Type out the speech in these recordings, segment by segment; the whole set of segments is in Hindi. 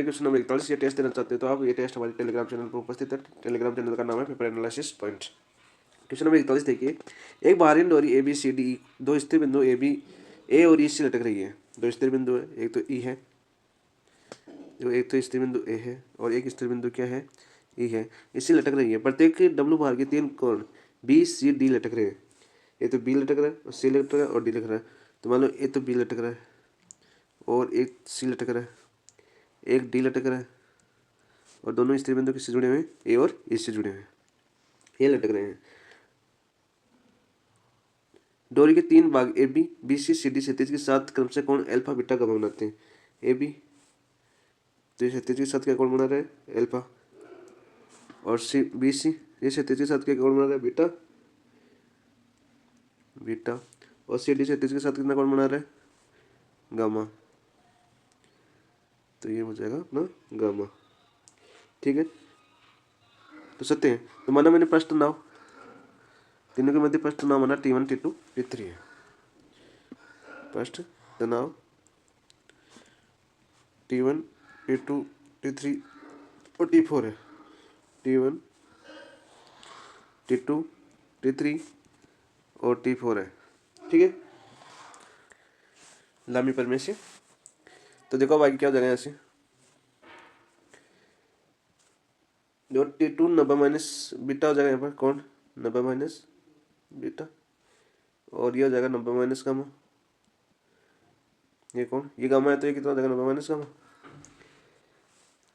क्वेश्चन नंबर 41 ये टेस्ट देना चाहते हैं तो आप ये टेस्ट हमारे टेलीग्राम चैनल पर उपस्थित है। टेलीग्राम चैनल का नाम है paper analysis point. Question number 41 देखिए, एक बाहरी डोरी ए बी सी डी दो स्थिर बिंदु ए बी ए और ई से लटक रही है। दो स्थिर बिंदु है, एक तो ई है, एक तो स्थिर बिंदु ए है और एक स्थिर बिंदु क्या है, ई है। इससे लटक रही है। प्रत्येक डब्ल्यू बाहर के 3 कोण बी सी डी लटक रहे हैं। ये तो बी लटक रहा है और सी लटक रहा है और डी लटक रहा है। तो मान लो ये तो बी लटक रहा है और एक सी लटक रहा है, एक डी लटक रहा है और दोनों स्थिर बिंदु किससे जुड़े हुए हैं, ए और ई से जुड़े हुए हैं, ये लटक रहे हैं। डोरी के 3 भाग A B B C C D क्षैतिज के साथ क्रम से कोण अल्फा बीटा का बनाते हैं। ए बी तो क्षैतिज के साथ क्या कोण बना रहे हैं, अल्फा, और सी बी सी ये क्षैतिज के साथ क्या कोण बना रहा है, बीटा बीटा, और सी डी क्षैतिज के साथ कितना कोण बना रहा है, गामा। तो ये हो जाएगा अपना गामा। ठीक है, तो सत्य है। तो माना मैंने प्रश्न तनाव तीनों के मध्य प्रश्न तनाव माना T1 T2 T3 है। प्रश्न तनाव T1 T2 T3 और T4 है। T1 T2 T3 और T4 है। ठीक है, लामी परमेश। तो देखो अब आगे क्या हो जाएगा, यहाँ से जो T2 90 माइनस बीटा हो जाएगा, यहाँ पर कौन 90 माइनस बीटा, और ये हो जाएगा 90 माइनस गामा। ये कौन, ये गामा है तो ये कितना हो जाएगा 90 माइनस गामा।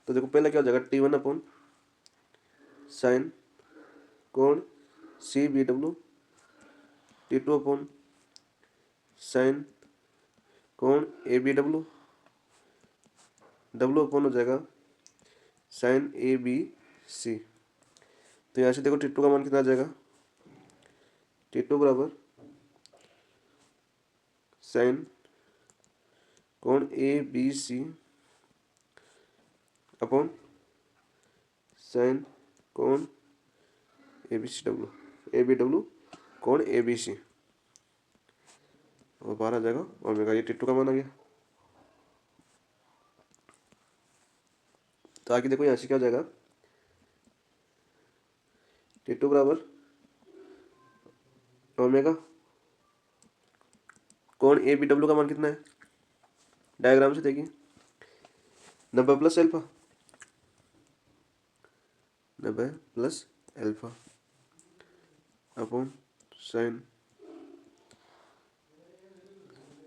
तो देखो पहला क्या हो जाएगा, T1 अपॉन साइन कोण C B W, T2 upon sine कोण A B W, W upon हो जाएगा साइन ए बी सी। तो यहाँ से देखो T2 का मान कितना आ जाएगा, T2 बराबर साइन कोण A B C upon sine कोण A B C W, A B W कोण ए बी सी, और बाहर आ जाएगा ओमेगा। ये T2 का मान आ गया। तो आगे देखो यहाँ से क्या हो जाएगा, T2 बराबर ओमेगा कोण ए बी डब्ल्यू का मान कितना है, डायग्राम से देखिए 90 plus alpha, 90 plus alpha upon sine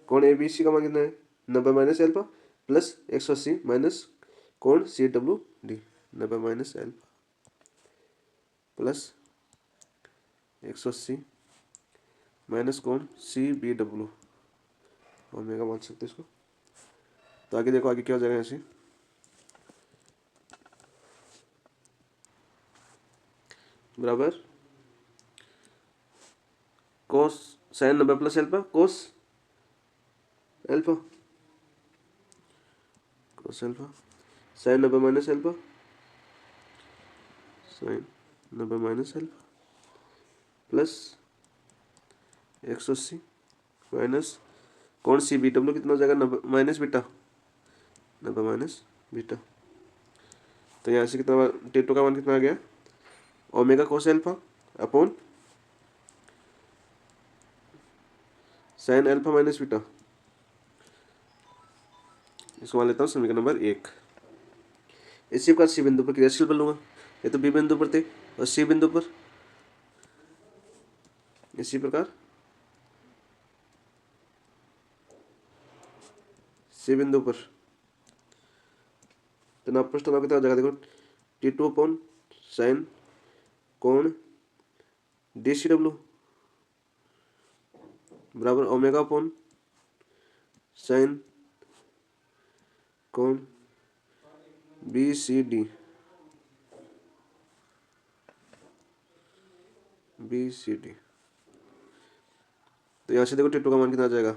कोण ए बी सी का मान कितना है, 90 माइनस अल्फा प्लस 180 माइनस कोण C W D, 90 minus alpha plus 180 minus कोण सी बी डब्ल्यू, ओमेगा मान सकते इसको। तो आगे देखो आगे क्या हो जाएगा, यहाँ से बराबर कोस sign 90 plus alpha cos alpha, cos alpha sign 90 minus alpha sign 90 minus alpha plus 180 minus कोण सी बी डब्ल्यू कितना हो जाएगा, 90 माइनस बीटा, 90 माइनस बीटा। तो यहाँ से कितना T2 का मान कितना आ गया, omega cos alpha upon sine alpha minus beta. इसको मान लेता हूँ समीकरण नंबर 1। इसी प्रकार सी बिंदु पर क्रियाशील बल लूंगा, ये तो बी बिंदु पर थे और सी बिंदु पर इसी प्रकार सी बिंदु पर तनाव पृष्ठ तनाव कितना हो जाएगा, देखो T2 अपॉन साइन कोण डी सी डब्ल्यू बराबर ओमेगा अपॉन साइन कोण B C D, B C D. तो यहाँ से देखो T2 का मान कितना आ जाएगा,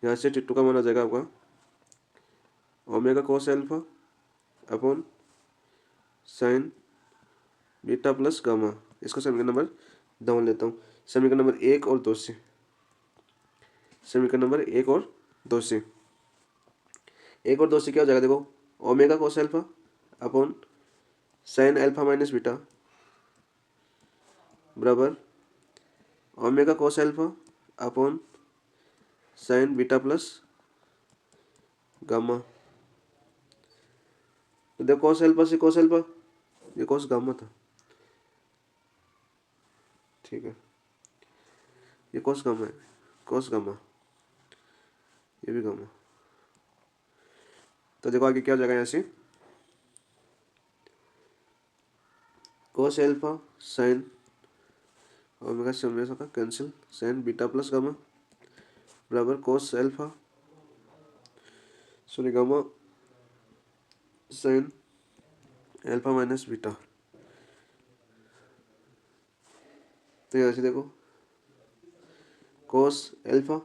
यहाँ से T2 का मान आ जाएगा आपका omega cos alpha upon sine beta plus gamma. इसको समीकरण नंबर 2 लेता हूँ, समीकरण नंबर 1 और 2 से, समीकरण नंबर 1 और 2 से एक और दो से क्या हो जाएगा देखो, omega cos alpha upon sine alpha minus beta बराबर omega cos alpha upon sine beta plus gamma. तो देखो कोस अल्फा से कोस अल्फा, ये कोस गामा था, ठीक है, ये कोस गामा है, कोस गामा, ये भी गामा। तो देखो आगे क्या हो जाएगा यहाँ से, कोस अल्फा साइन ओमेगा से ओमेगा का cancel, sine beta plus gamma बराबर cos alpha sorry gamma sine alpha minus beta. तो यहाँ से देखो कोस अल्फा,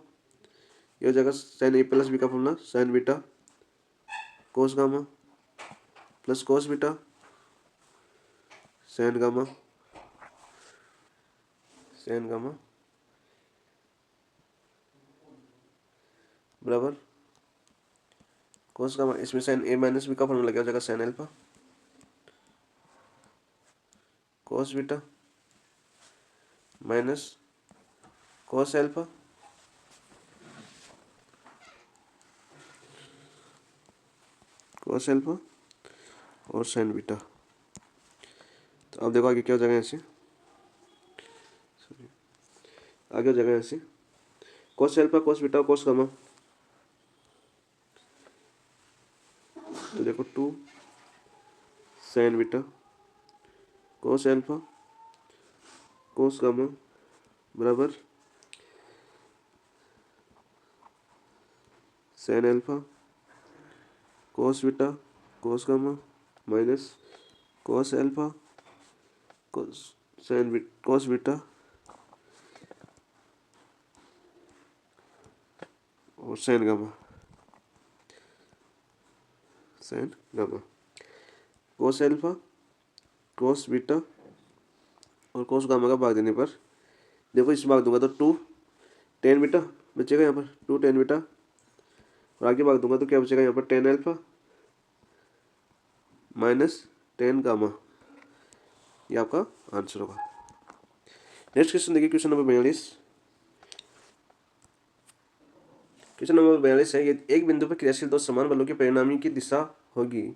ये हो जाएगा साइन ए प्लस बी का formula, sine beta cos gamma plus cos beta sine gamma, sine gamma बराबर कोस गामा, इसमें साइन ए माइनस बी का फॉर्मूला क्या हो जाएगा, sine alpha cos beta minus cos alpha cos alpha और साइन बीटा। तो अब देखो आगे क्या हो जाएगा ऐसे, आगे हो जाएगा ऐसे cos alpha cos beta cos gamma. तो देखो 2 sine beta cos alpha cos gamma बराबर sine alpha cos beta cos gamma minus cos alpha cos sine cos beta और sine gamma, sine gamma cos alpha cos beta और कोस गामा का भाग देने पर देखो इस भाग दूंगा तो 2 टेन बीटा बचेगा यहाँ पर, 2 टेन बीटा, और आगे भाग दूंगा तो क्या बचेगा यहाँ पर, tan alpha minus ten gamma. ये आपका आंसर होगा। नेक्स्ट क्वेश्चन देखिए, क्वेश्चन नंबर 42। क्वेश्चन नंबर 42 है, ये एक बिंदु पर क्रियाशील दो समान बलों की परिणामी की दिशा होगी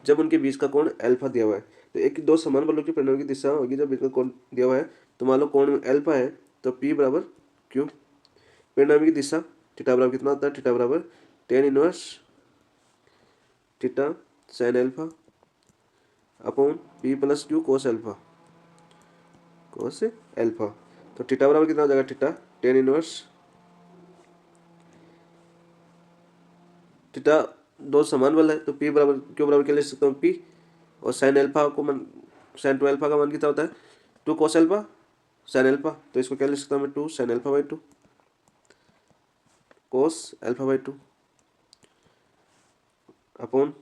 जब उनके बीच का कोण अल्फा दिया हुआ है। तो एक दो समान बलों की परिणामी की दिशा होगी जब बीच का कोण दिया हुआ है, तो मान लो कोण अल्फा है तो P बराबर Q, परिणामी की दिशा थीटा बराबर कितना होता है, थीटा बराबर tan inverse theta sine alpha upon P plus Q कोस अल्फा, कोस अल्फा। तो थीटा बराबर कितना हो जाएगा, थीटा टेन इनवर्स थीटा, दो समान बल है तो P बराबर Q बराबर क्या ले सकता हूँ, P, और साइन अल्फा को मन साइन 2 अल्फा का मान कितना होता है, 2 कोस अल्फा साइन अल्फा, तो इसको क्या ले सकता हूँ मैं, 2 sine alpha by 2 cos alpha by 2 upon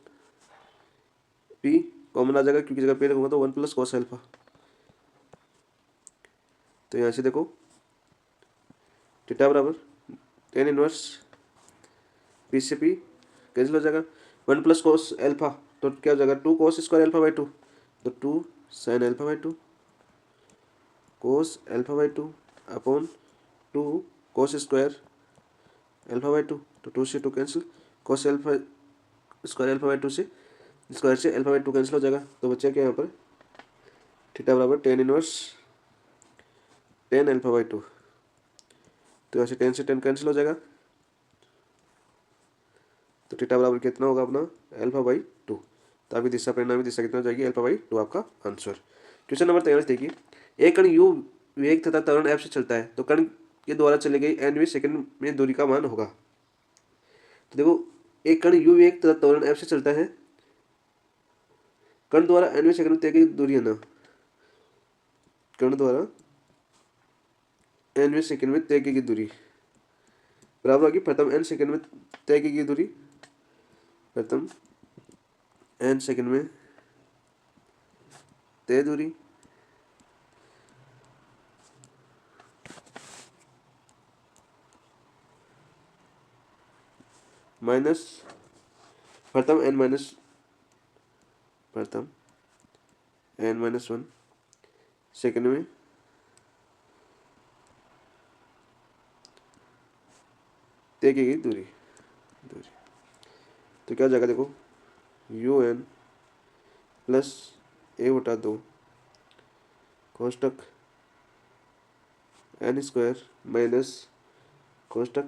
P common आ जाएगा क्योंकि जगह पे रखूंगा तो 1 प्लस कोस अल्फा। तो यहाँ से देखो थीटा बराबर टेन इनवर्स P से P कैंसिल हो जाएगा, 1 प्लस कोस अल्फा तो क्या हो जाएगा, 2 कोस स्क्वायर अल्फा बाई 2, तो 2 sine alpha by 2 cos alpha by 2 upon 2 cos square alpha by 2, तो 2 से 2 cancel, cos alpha square alpha by 2 से स्क्वायर से अल्फा बाई 2 कैंसिल हो जाएगा, तो बच्चा क्या यहाँ पर थीटा बराबर tan inverse tan alpha by 2, तो यहाँ से 10 से 10 कैंसिल हो जाएगा, तो थीटा बराबर कितना होगा अपना अल्फा बाई 2। तो आपकी दिशा परिणामी दिशा कितना हो जाएगी, अल्फा बाई 2 आपका आंसर। क्वेश्चन नंबर 43 देखिए, एक कण यू वेग तथा त्वरण एफ से चलता है तो कण के द्वारा चले गई nवें सेकंड में दूरी का मान होगा। तो देखो एक कण यू वेग तथा त्वरण एफ से चलता है, कण द्वारा nवें सेकंड में तय की दूरी है ना, कण द्वारा nवें सेकंड में तय की दूरी बराबर होगी प्रथम n सेकंड में तय की दूरी, प्रथम n सेकंड में तय दूरी माइनस प्रथम n-1, सेकंड में तय की गई दूरी। तो क्या हो जाएगा देखो, un प्लस 1/2 कोष्टक n² माइनस कोष्टक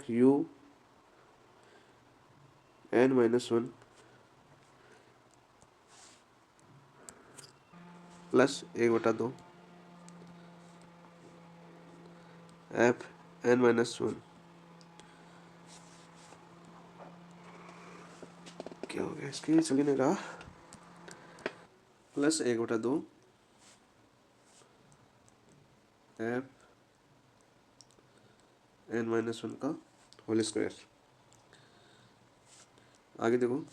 un-1 प्लस 1/2 fn-1। क्या हो गया इसके, चलिए नहीं रहा, प्लस 1/2 fn-1 का होल स्क्वायर। आगे देखो,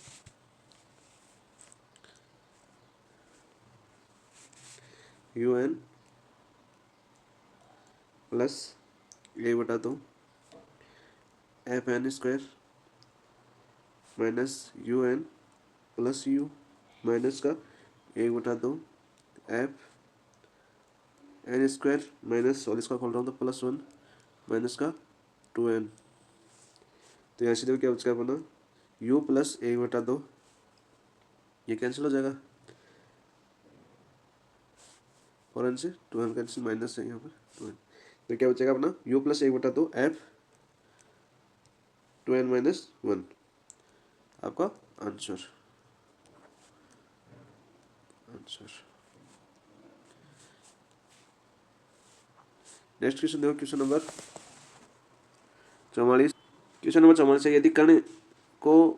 un plus 1/2 fn² minus un plus u minus का 1/2 fn² माइनस होल स्क्वायर खोल रहा हूँ तो +1 माइनस का 2n। तो यहाँ से देखो क्या बचेगा अपना, u प्लस 1/2, ये कैंसिल हो जाएगा, और n से 2n कैंसिल, माइनस है यहाँ पर 2n। तो क्या बचेगा अपना, u प्लस 1/2 f2n-1 आपका आंसर। नेक्स्ट क्वेश्चन देखो, क्वेश्चन नंबर 44। क्वेश्चन नंबर 44 है, यदि कण को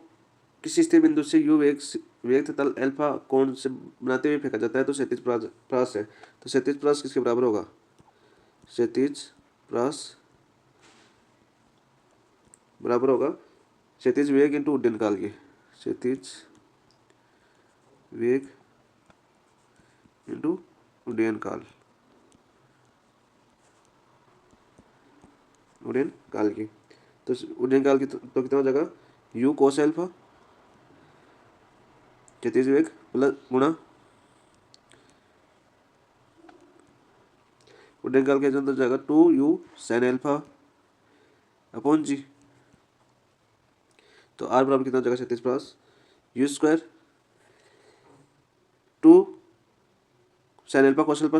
किसी स्थिर बिंदु से u वेग तल अल्फा कोण से बनाते हुए फेंका जाता है तो क्षैतिज प्रास है, तो क्षैतिज प्रास किसके बराबर होगा, क्षैतिज प्रास बराबर होगा क्षैतिज वेग इंटू उड्डयन काल के, क्षैतिज वेग इंटू उड्डयन काल की। तो उड्डयन काल की तो कितना हो जाएगा, u कोस अल्फा क्षैतिज वेग प्लस गुणा उड्डयन काल के अंदर जाएगा 2u sin अल्फा अपॉन जी। तो r बराबर कितना हो जाएगा, क्षैतिज प्रास u² 2 sin alpha cos alpha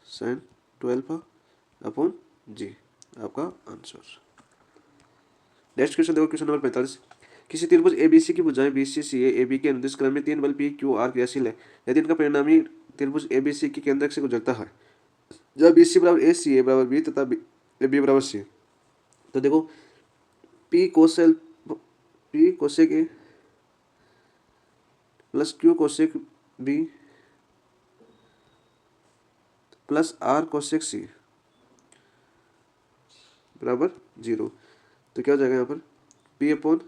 sin 2 alpha upon g, आपका आंसर। नेक्स्ट क्वेश्चन देखो, क्वेश्चन नंबर 45। किसी त्रिभुज एबीसी की भुजाएं बीसी सी ए बी के अनुदिश क्रम में 3 बल पी क्यू आर क्रियाशील है, यदि इनका परिणामी त्रिभुज एबीसी के केंद्रक से गुजरता है, जब बीसी बराबर ए सी ए बराबर बी तथा बी बराबर सी, तो देखो P cosec A plus Q cosec B plus R cosec C बराबर 0। तो क्या हो जाएगा यहाँ पर, P upon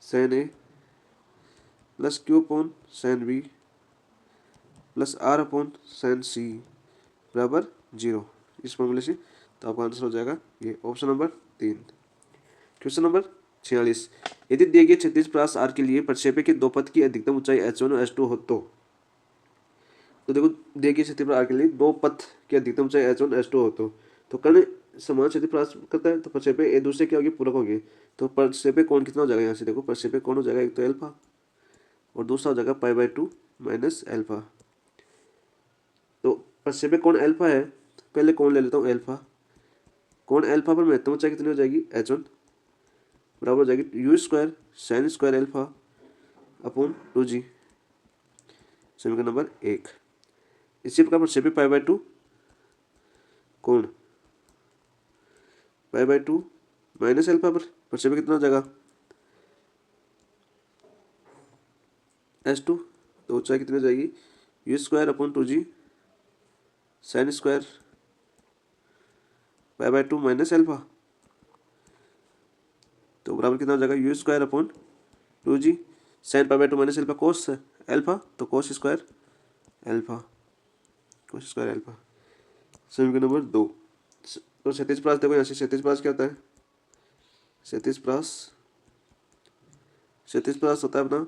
sine A plus Q upon sine B plus R upon sine C बराबर 0, इस फॉर्मूले से। तो आपका आंसर हो जाएगा ये ऑप्शन नंबर 3। Question number 46। यदि दिए गए क्षैतिज प्रास आर के लिए प्रक्षेपण के दो पथ की अधिकतम ऊंचाई h1 और h2 हो तो देखो दिए गए क्षैतिज प्रास आर के लिए दो पथ की अधिकतम ऊंचाई h1 h2 हो तो कर्ण समान क्षैतिज प्रास करता है तो प्रक्षेपण एक दूसरे की होगी, पूरक होगी। तो प्रक्षेपण कोण कितना हो जाएगा, यहाँ से देखो प्रक्षेपण कोण हो जाएगा, एक तो अल्फा और दूसरा हो जाएगा π/2 माइनस अल्फा। तो प्रक्षेपण कोण अल्फा है, पहले कोण ले लेता हूँ अल्फा, कोण अल्फा पर महत्तम ऊंचाई कितनी हो जाएगी, h1 बराबर हो जाएगी u² sin² alpha upon 2g, समीकरण नंबर 1। इसी प्रकार प्रक्षेपण π/2 कोण π/2 माइनस अल्फा पर प्रक्षेपण कितना हो जाएगा h2, तो ऊंचाई कितनी हो जाएगी u² upon 2g sin² π/2 minus alpha, तो बराबर कितना हो जाएगा u² upon 2g sin π/2 minus alpha cos alpha, तो कोस स्क्वायर अल्फा समीकरण नंबर 2। तो क्षैतिज प्रास देखो, यहाँ से क्षैतिज प्रास क्या होता है, क्षैतिज प्रास 37+ होता है अपना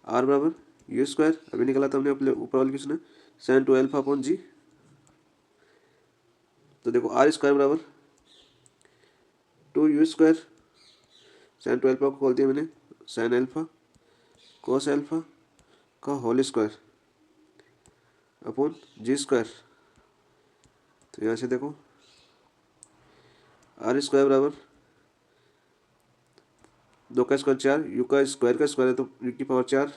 आर बराबर यू स्क्वायर, अभी निकाला था हमने अपने ऊपर वाले क्वेश्चन है, साइन 2 अल्फा अपॉन जी। तो देखो आर स्क्वायर बराबर 2 यू स्क्वायर, साइन 2 अल्फा को खोल दिया मैंने, साइन अल्फा कोस अल्फा का whole square upon g square. तो यहाँ से देखो आर स्क्वायर बराबर 2 का स्क्वायर 4, यू का स्क्वायर है तो यू की power 4,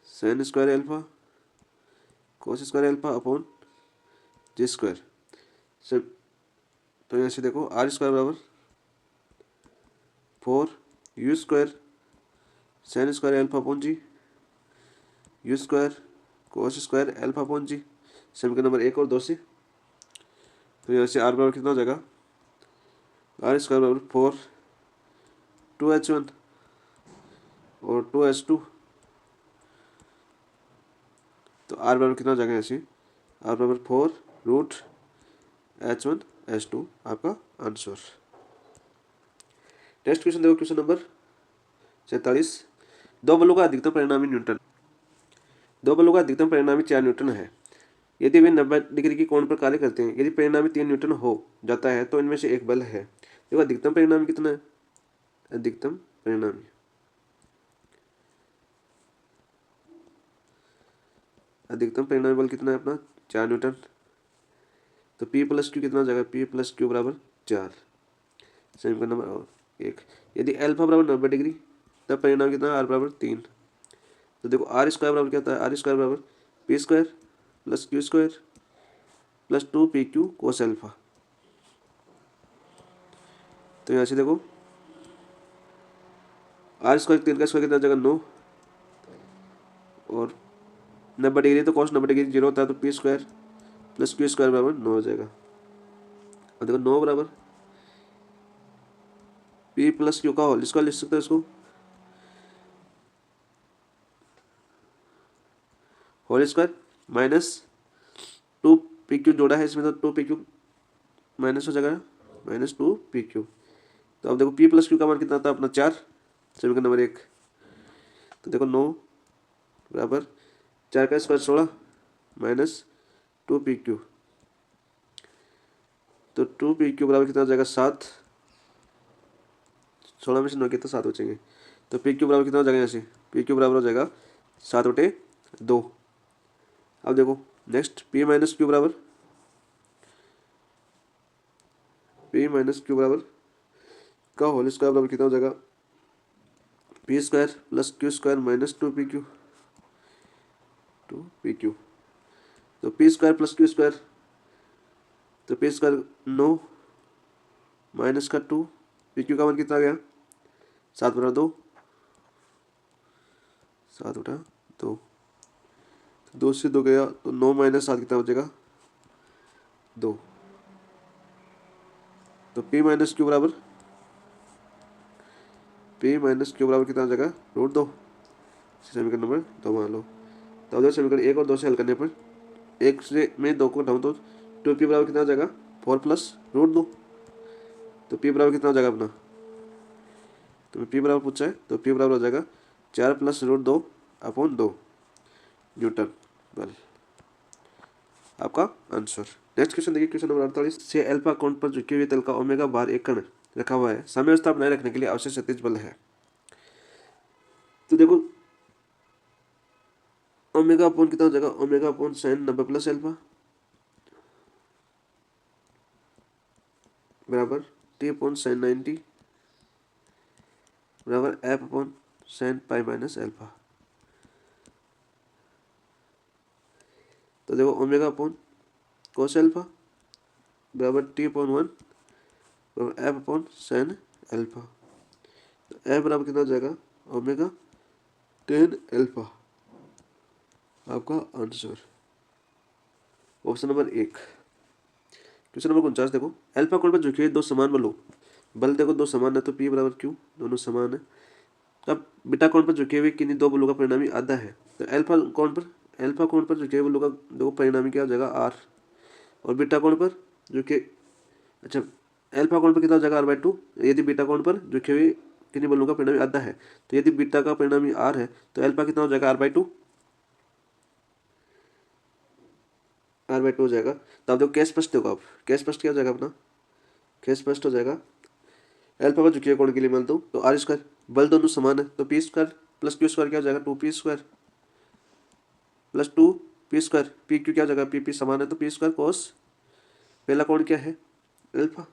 sine square alpha cos square alpha upon g square. सब तो यहाँ से देखो आर स्क्वायर बराबर 4 u square sine square alpha upon g, u square cos square alpha upon g, समीकरण नंबर 1 और 2 से। तो यहाँ से आर बराबर कितना हो जाएगा, आर स्क्वायर बराबर 4 2h1 और 2h2। तो आर बराबर कितना हो जाएगा, ऐसे आर बराबर 4√h1h2 आपका आंसर। नेक्स्ट क्वेश्चन देखो, क्वेश्चन नंबर 47। दो बलों का अधिकतम परिणामी न्यूटन, दो बलों का अधिकतम परिणामी 4 न्यूटन है। यदि वे 90 डिग्री की कोण पर कार्य करते हैं, यदि परिणामी 3 न्यूटन हो जाता है तो इनमें से एक बल है। देखो अधिकतम परिणामी कितना है, अधिकतम परिणामी बल कितना है अपना 4 न्यूटन। तो P प्लस क्यू कितना हो जाएगा, P प्लस क्यू बराबर 4, समीकरण नंबर 1। यदि अल्फा बराबर 90 डिग्री तब परिणाम कितना है, R बराबर 3। तो देखो आर स्क्वायर बराबर क्या होता है, आर स्क्वायर बराबर P square plus Q square plus 2pq कोस अल्फा। तो यहाँ से देखो आर स्क्वायर 3 का स्क्वायर कितना जगह 9, और 90 डिग्री तो कॉस 90 डिग्री 0 होता है, तो P square plus Q square बराबर 9 हो जाएगा। और देखो 9 बराबर पी प्लस क्यू का होल स्क्वायर लिख सकते हैं इसको, होल स्क्वायर माइनस 2pq जोड़ा है इसमें, तो 2pq माइनस हो जाएगा माइनस 2pq। तो अब देखो p प्लस क्यू का मान कितना था अपना 4, समीकरण नंबर 1। तो देखो 9 बराबर 4 का स्क्वायर 16 माइनस 2pq, तो 2pq बराबर कितना हो जाएगा 7, 16 में से 9 कितना 7 बचेंगे। तो pq बराबर कितना हो जाएगा, यहाँ से pq बराबर हो जाएगा 7/2। अब देखो नेक्स्ट p माइनस क्यू बराबर का होल स्क्वायर बराबर कितना हो जाएगा, P square plus Q square minus 2pq। तो P square plus Q square, तो पी स्क्वायर 9 माइनस का 2, pq का मान कितना आ गया 7/2, 7/2। 2 से 2 गया तो 9 माइनस 7 कितना हो जाएगा 2। तो p माइनस क्यू बराबर कितना हो जाएगा √2, समीकरण नंबर 2 मान लो। तो अब समीकरण 1 और 2 से हल करने पर 1 से मैं 2 को घटाऊँ तो 2p बराबर कितना हो जाएगा 4 प्लस √2। तो p बराबर कितना हो जाएगा अपना, तो p बराबर पूछा है, तो p बराबर हो जाएगा 4 प्लस √2 अपॉन 2 न्यूटन बल, आपका आंसर। नेक्स्ट क्वेश्चन देखिए, क्वेश्चन नंबर 48 से अल्फा कोण पर झुके हुए तल का ओमेगा बार एक कण रखा हुआ है, साम्यावस्था बनाए रखने के लिए आवश्यक क्षैतिज बल है। तो देखो ओमेगा अपॉन कितना हो जाएगा, omega upon sign 90 plus alpha बराबर टी अपॉन साइन 90 बराबर F upon sine pi minus alpha. तो देखो ओमेगा अपॉन कोस अल्फा बराबर टी अपॉन 1 बराबर एफ अपॉन साइन अल्फा। तो एफ बराबर कितना हो जाएगा ओमेगा 10 अल्फा, आपका answer option number 1। Question number 49 देखो, अल्फा कोण पर झुके हुए दो समान बल हो, बल देखो दो समान है तो P बराबर Q, दोनों समान है। अब बीटा कोण पर झुके हुए किन्हीं दो बलों का परिणामी आधा है, तो अल्फा कोण पर झुके हुए बलों का दो परिणामी क्या हो जाएगा R, और बीटा कोण पर झुके, अच्छा अल्फा कोण पर कितना हो जाएगा R/2, यदि बीटा कोण पर झुके हुए किन्हीं बलों का परिणामी आधा है। तो यदि बीटा का परिणामी आर है तो अल्फा कितना हो जाएगा, r/2, r/2 हो जाएगा। तो आप देखो केस स्पष्ट देखो, आप केस स्पष्ट क्या हो जाएगा अपना, केस स्पष्ट हो जाएगा अल्फा को झुके कोण के लिए मान दो तो r², बल दोनों समान है तो p² प्लस q² क्या हो जाएगा, 2p² प्लस 2p², pq क्या हो जाएगा, pp समान है तो p² कोस पहला कोण क्या है, अल्फा,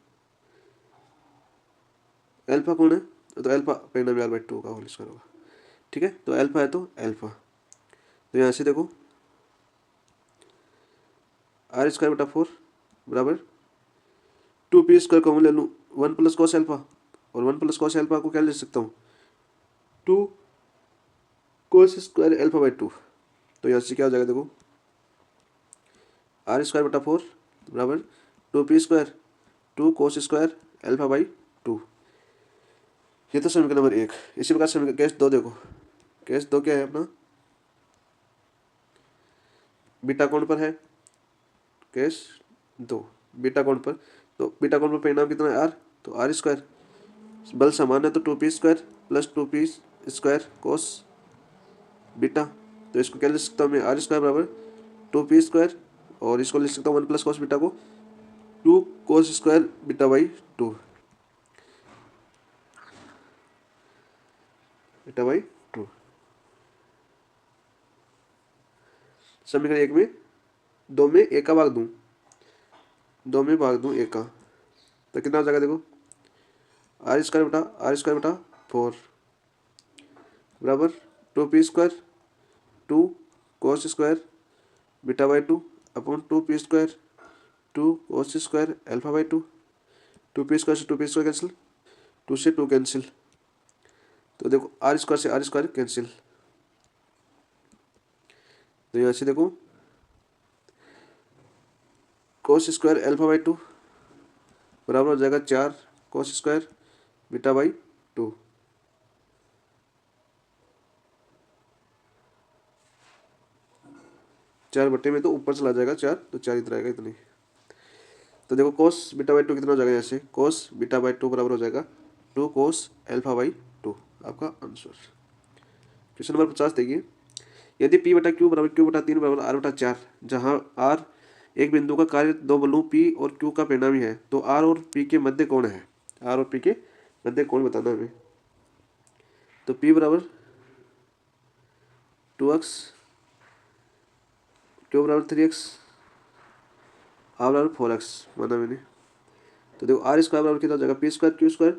अल्फा कौन है तो अल्फा परिणामी r/2 का होल स्क्वायर होगा। ठीक है, तो अल्फा है तो अल्फा, तो यहाँ से देखो r²/4 बराबर 2p² कॉमन ले लूँ, 1 प्लस कॉस अल्फा, और 1 प्लस कॉस अल्फा को क्या ले सकता हूँ, 2 cos² अल्फा/2। तो यहाँ से क्या हो जाएगा देखो r²/4 बराबर 2p², 2 cos² अल्फा/2। ये तो समीकरण नंबर 1। इसी प्रकार समीकरण केस 2 देखो, केस 2 क्या है अपना, बीटा कोण पर है, केस 2 बीटा कोण पर, तो बीटा कोण पर परिणाम कितना है, r, तो r², बल समान है तो 2p² plus 2p² cos beta, तो इसको क्या लिख सकता हूँ मैं, r² बराबर 2p², और इसको लिख सकता हूँ 1 प्लस कॉस बीटा को 2 cos² बीटा/2, बीटा/2। समीकरण 1 में 2 में 1 का भाग दूं, 2 में भाग दूं 1 का, तो कितना हो जाएगा देखो, r² बटा 4 बराबर 2p², 2 cos² बीटा/2 upon 2p², 2 cos² अल्फा/2, 2p² से 2p² कैंसिल, 2 से 2 कैंसिल, तो देखो r² से r² कैंसिल, तो यहाँ से देखो cos² अल्फा/2 बराबर हो जाएगा 4 cos² बीटा/2। 4 बटे में तो ऊपर चला जाएगा 4, तो 4 इधर आएगा इतनी। तो देखो cos बीटा/2 कितना हो जाएगा, यहाँ से cos बीटा/2 बराबर हो जाएगा 2 cos अल्फा/2, आपका आंसर। क्वेश्चन नंबर 50 देखिए, यदि p/q बराबर q/3 बराबर r/4, जहाँ r एक बिंदु का कार्य दो बलों p और q का परिणामी है, तो r और p के मध्य कौन है, r और p के मध्य कौन बताना हमें। तो p बराबर 2x, q बराबर 3x, r बराबर 4x माना मैंने। तो देखो r² बराबर कितना हो जाएगा, p² q²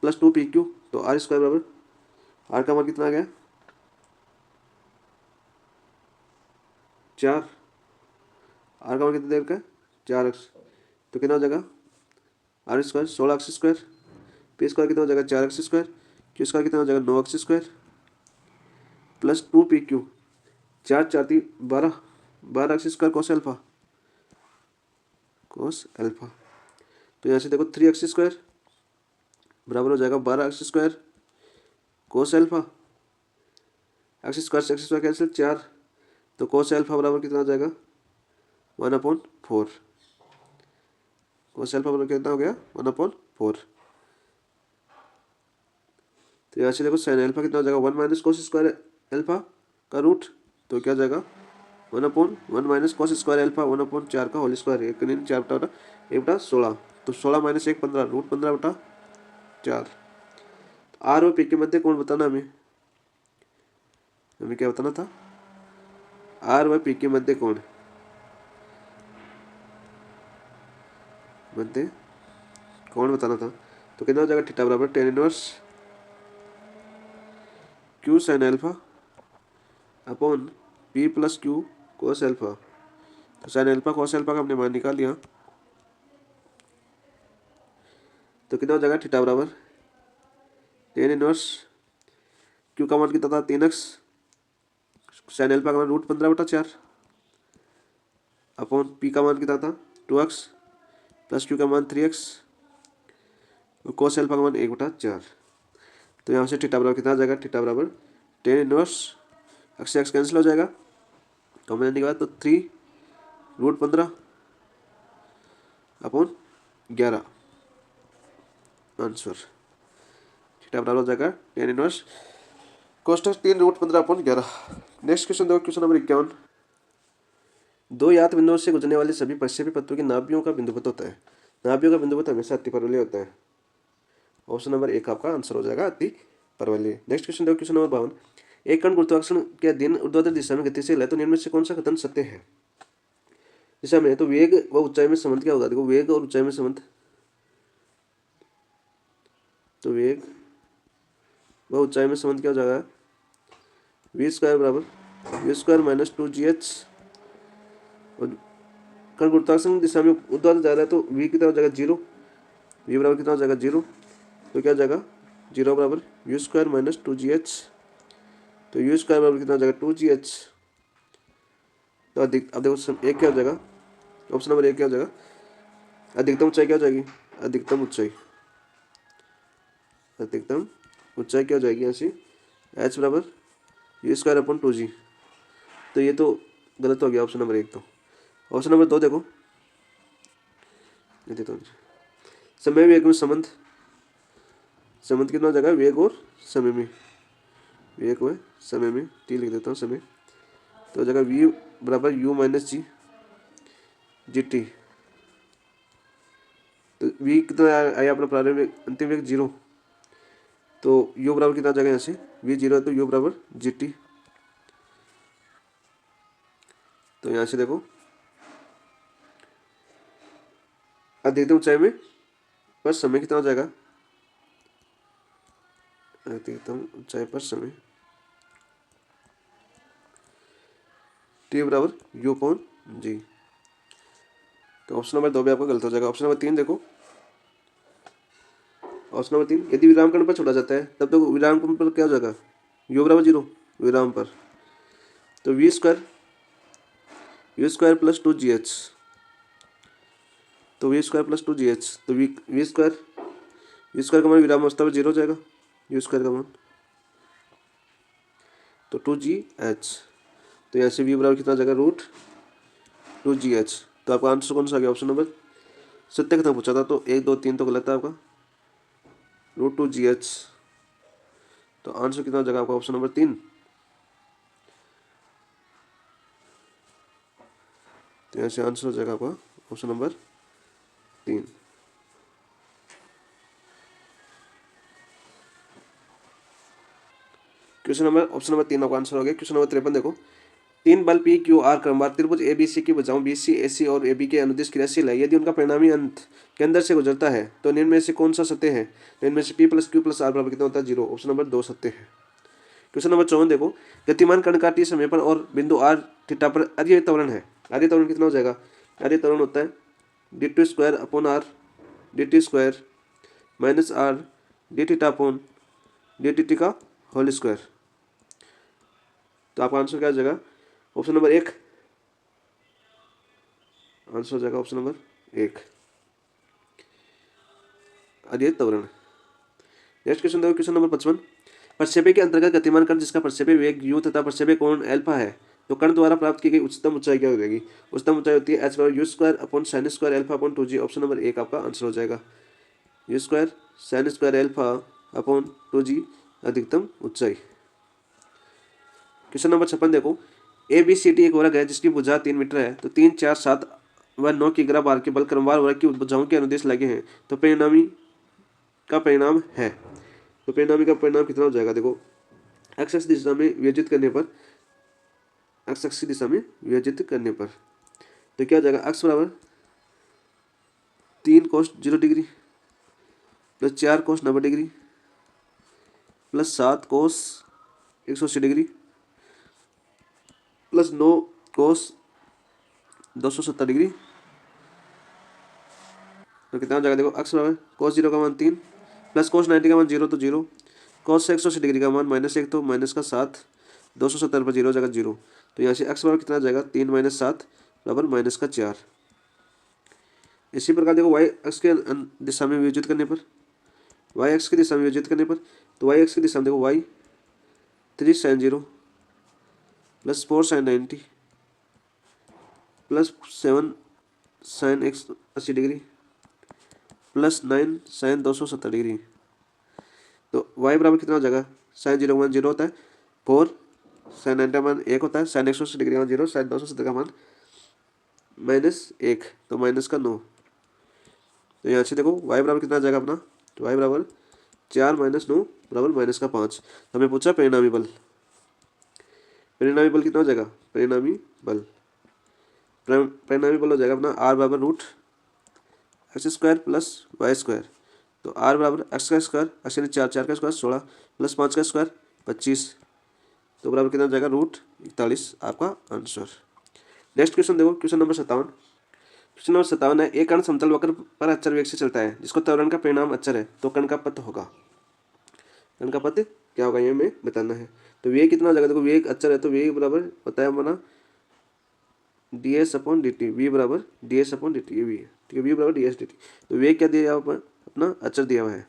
प्लस 2pq, तो r² बराबर r का मान कितना आ गया 4, r का मान कितना देर का 4x, तो कितना हो जाएगा r² 16x², p² कितना हो जाएगा 4x², q² कितना हो जाएगा 9x² प्लस 2pq, 4 4 3 12, 12x² कोस अल्फा, तो यहाँ से देखो 3x² बराबर हो जाएगा 12x² कोस अल्फा, x² से x² कैंसिल 4, तो कोस अल्फा बराबर कितना हो जाएगा 1/4, कोस अल्फा बराबर कितना हो गया 1/4। तो यहाँ से देखो साइन अल्फा कितना हो जाएगा 1 माइनस cos² अल्फा का रूट, तो क्या हो जाएगा 1/1 माइनस cos² अल्फा 1/4 का होल स्क्वायर, 1/4 तो 16 माइनस 1 15, रूट 15/4। आर और पी के मध्य कौन बताना हमें, हमें क्या बताना था, आर व पी के मध्य कौन, मध्य कौन बताना था। तो कितना हो जाएगा थीटा बराबर tan inverse q sin alpha upon p plus q cos alpha. तो sin अल्फा cos अल्फा का हमने मान निकाल लिया, तो कितना हो जाएगा थीटा बराबर tan इनवर्स q का मान कितना था 3x, sin अल्फा का मान रूट 15/4 अपॉन p का मान कितना था 2x प्लस q का मान 3x और cos अल्फा का मान 1/4। तो यहाँ से थीटा बराबर कितना आ जाएगा, थीटा बराबर tan इनवर्स x से x कैंसिल हो जाएगा, कॉमन लेने के बाद तो 3 रूट 15 अपॉन 11 आंसर। थीटा बराबर हो जाएगा tan इनवर्स कोष्टक 3√15/11। नेक्स्ट क्वेश्चन देखो, क्वेश्चन नंबर 51। दो यात बिंदुओं से गुजरने वाले सभी प्रक्षेपी पत्तों की नाभियों का बिंदुपत होता है। नाभियों का बिंदुपत हमेशा अति परवलय होता है। ऑप्शन नंबर 1 आपका आंसर हो जाएगा अति परवलय। नेक्स्ट क्वेश्चन देखो, क्वेश्चन नंबर 52। एक कण गुरुत्वाकर्षण के अधीन ऊर्ध्वाधर दिशा में गतिशील है तो निम्न में से कौन सा कथन सत्य है। दिशा में तो वेग व ऊंचाई में संबंध क्या होगा, देखो वेग और ऊंचाई में संबंध, तो वेग व ऊंचाई में संबंध क्या हो जाएगा, v² बराबर v² माइनस 2gh। और कण गुरुत्वाकर्षण दिशा में ऊर्ध्वाधर जा रहा है तो v कितना हो जाएगा 0, v बराबर कितना हो जाएगा 0, तो क्या हो जाएगा 0 बराबर u² माइनस 2gh। तो u² बराबर कितना हो जाएगा 2gh। तो अब देखो एक क्या हो जाएगा, ऑप्शन नंबर 1 क्या हो जाएगा, अधिकतम ऊंचाई क्या हो जाएगी, अधिकतम ऊंचाई, अधिकतम ऊंचाई क्या हो जाएगी यहाँ से h बराबर u²/2g। तो ये तो गलत हो गया ऑप्शन नंबर 1। तो ऑप्शन नंबर 2 देखो, तो समय वेग में संबंध, संबंध कितना हो जाएगा वेग और समय में, वेग व समय में, टी लिख देता हूँ समय, तो हो जाएगा v बराबर u माइनस जी टी। तो v कितना आया अपना प्रारंभिक वेग, अंतिम वेग 0, तो u बराबर कितना आ जाएगा यहाँ से v 0 है तो u बराबर जी टी। तो यहाँ से देखो अधिकतम ऊंचाई में पर समय कितना हो जाएगा, अधिकतम ऊंचाई पर समय टी बराबर u/g। तो ऑप्शन नंबर 2 भी आपका गलत हो जाएगा। ऑप्शन नंबर 3 देखो, ऑप्शन नंबर 3, यदि विराम कण पर छोड़ा जाता है तब तो विराम कण पर क्या हो जाएगा u बराबर 0 विराम पर, तो v² प्लस 2gh, तो v² प्लस 2gh, तो v² का मान विराम अवस्था में 0 हो जाएगा, u² का मान तो 2gh। तो यहाँ से v बराबर कितना जाएगा √2gh। तो आपका आंसर कौन सा आ गया, ऑप्शन नंबर सत्य कथन पूछा था तो 1 2 3 तो गलत है आपका √2gh। तो आंसर कितना हो जाएगा आपका ऑप्शन नंबर 3। तो यहाँ से आंसर हो जाएगा आपका option number 3। Question number option number 3 आपका आंसर हो गया। क्वेश्चन नंबर 53 देखो, तीन बल पी क्यू आर क्रमवार त्रिभुज ए बी सी की भुजाओं बी सी ए सी और ए बी के अनुदिश क्रियाशील है, यदि उनका परिणामी अंत के अंदर से गुजरता है तो निम्न में से कौन सा सत्य है। इनमें से P plus Q plus R बराबर कितना होता है 0। ऑप्शन नंबर 2 सत्य है। क्वेश्चन नंबर 54 देखो, गतिमान कण का टी समय पर और बिंदु आर थीटा पर अर्य त्वरण है। अर्य त्वरण कितना हो जाएगा, अर्य त्वरण होता है d2/r dt² minus r dθ/dt का होल स्क्वायर। तो आपका आंसर क्या हो जाएगा, ऑप्शन नंबर 1 आंसर हो जाएगा ऑप्शन नंबर 1 अर्य त्वरण। नेक्स्ट क्वेश्चन देखो, क्वेश्चन नंबर 55। प्रक्षेपी के अंतर्गत गतिमान कण जिसका प्रक्षेपी वेग u तथा प्रक्षेपी कोण अल्फा है तो कण द्वारा प्राप्त की गई उच्चतम ऊंचाई क्या हो जाएगी। उच्चतम ऊंचाई होती है h बराबर u² sin² α/2g। Option number 1 आपका आंसर हो जाएगा u² sin² α/2g अधिकतम ऊंचाई। क्वेश्चन नंबर 56 देखो, ए बी सी डी एक वर्ग है जिसकी भुजा 3 मीटर है, तो 3 4 7 व 9 की ग्राह बार के बल क्रमवार वर्ग की भुजाओं के अनुदेश लगे हैं, तो परिणामी का परिणाम है। तो परिणामी का परिणाम कितना हो जाएगा, देखो एक्स एक्स दिशा में विभाजित करने पर, एक्स एक्स की दिशा में विभाजित करने पर तो क्या हो जाएगा, एक्स बराबर 3 cos 0 degree plus 4 cos 90 degree plus 7 cos 180 degree plus 9 cos 270 degree. तो कितना हो जाएगा, देखो एक्स बराबर cos 0 का मान 3 प्लस cos 90 का मान 0 तो 0, cos 180 डिग्री का मान -1 तो माइनस का 7, 270 पर 0 हो जाएगा 0। तो यहाँ से एक्स बराबर कितना आ जाएगा 3 - 7 बराबर -4। इसी प्रकार देखो वाई एक्स के दिशा में विभाजित करने पर, वाई एक्स की दिशा में विभाजित करने पर, तो वाई एक्स की दिशा में देखो Y 3 sin 0 plus 4 sin 90 plus 7 sin 180 degree plus 9 sin 270 degree. तो y बराबर कितना हो जाएगा, साइन 0 का मान 0 होता है, 4 साइन 90 का मान 1 होता है, साइन 180 डिग्री का मान 0, साइन 270 का मान -1, तो माइनस का 9। तो यहाँ से देखो y बराबर कितना आ जाएगा अपना, तो y बराबर 4 - 9 बराबर -5। तो हमें पूछा परिणामी बल, परिणामी बल कितना हो जाएगा, परिणामी बल परिणामी बल हो जाएगा अपना r बराबर √x² + y²। तो r बराबर x का स्क्वायर, x यानी 4, 4 का स्क्वायर 16 + 5 का स्क्वायर 25, तो बराबर कितना हो जाएगा √41 आपका आंसर। नेक्स्ट क्वेश्चन देखो, क्वेश्चन नंबर 57। क्वेश्चन नंबर 57 है, एक कण समतल वक्र पर अचर वेग से चलता है जिसको त्वरण का परिणाम अचर है, तो कण का पथ होगा, कण का पथ क्या होगा ये हमें बताना है। तो वेग कितना हो जाएगा, देखो वेग अचर है तो वेग बराबर पता है हमारा ds/dt, v बराबर ds/dt, ये भी है ठीक है, v बराबर ds/dt। तो वेग क्या दिया हुआ है, अपना अचर दिया हुआ है,